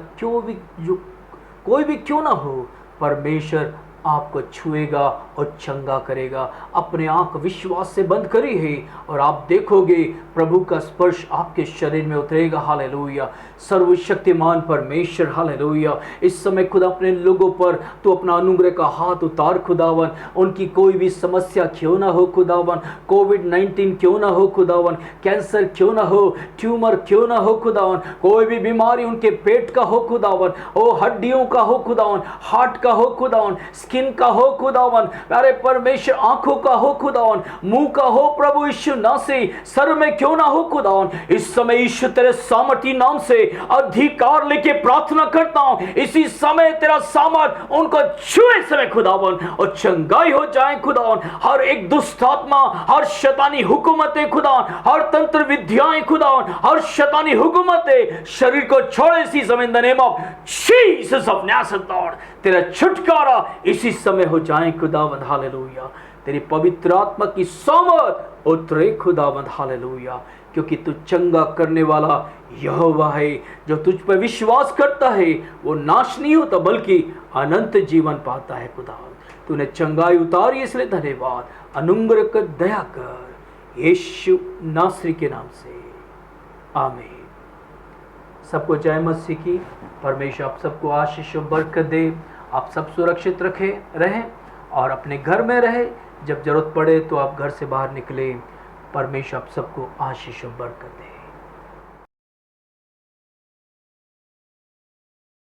[SPEAKER 2] कोई भी क्यों ना हो, परमेश्वर आपको छुएगा और चंगा करेगा। अपने आंख विश्वास से बंद करी है और आप देखोगे प्रभु का स्पर्श आपके शरीर में उतरेगा। हालेलुया। सर्वशक्तिमान परमेश्वर, हालेलुया, इस समय खुदा अपने लोगों पर तो अपना अनुग्रह का हाथ उतार खुदावन। उनकी कोई भी समस्या क्यों ना हो खुदावन, कोविड-19 क्यों ना हो खुदावन, कैंसर क्यों ना हो, ट्यूमर क्यों ना हो खुदावन, कोई भी बीमारी उनके पेट का हो खुदावन, ओ हड्डियों का हो खुदावन, हार्ट का हो खुदावन, स्किन का हो खुदावन, अरे परमेश्वर आंखों का हो खुदावन, मुंह का हो प्रभु यीशु नासरी, सर में क्यों ना हो खुदावन। इस समय यीशु तेरे सामर्थी नाम से अधिकार लेके प्रार्थना करता हूं, इसी समय तेरा सामर्थ उनको छुए समय खुदावन और चंगाई हो जाए खुदावन। हर एक दुष्ट आत्मा, हर शैतानी हुकूमतें खुदावन, हर तंत्र विद्याएं खुदावन, हर शैतानी हुकूमतें शरीर को छोड़े इसी समय। In the name of Jesus of Nazareth Lord, तेरा छुटकारा इसी समय हो जाए खुदावंद। हालेलुया। तेरी पवित्र आत्मा की सामर्थ उतरे खुदावंद। हालेलुया। क्योंकि तू चंगा करने वाला यहोवा है। जो तुझ पर विश्वास करता है वो नाश नहीं होता बल्कि अनंत जीवन पाता है खुदावंद। तूने चंगाई उतारी इसलिए धन्यवाद। अनुग्रह कर, दया कर, यीशु नासरी के नाम से, आमीन। सबको जय मसीह की। परमेश्वर आप सबको आशीष और बरकत दे। आप सब सुरक्षित रहें और अपने घर में रहे। जब जरूरत पड़े तो आप घर से बाहर निकलें। परमेश्वर आप सबको आशीष और बरकत दे।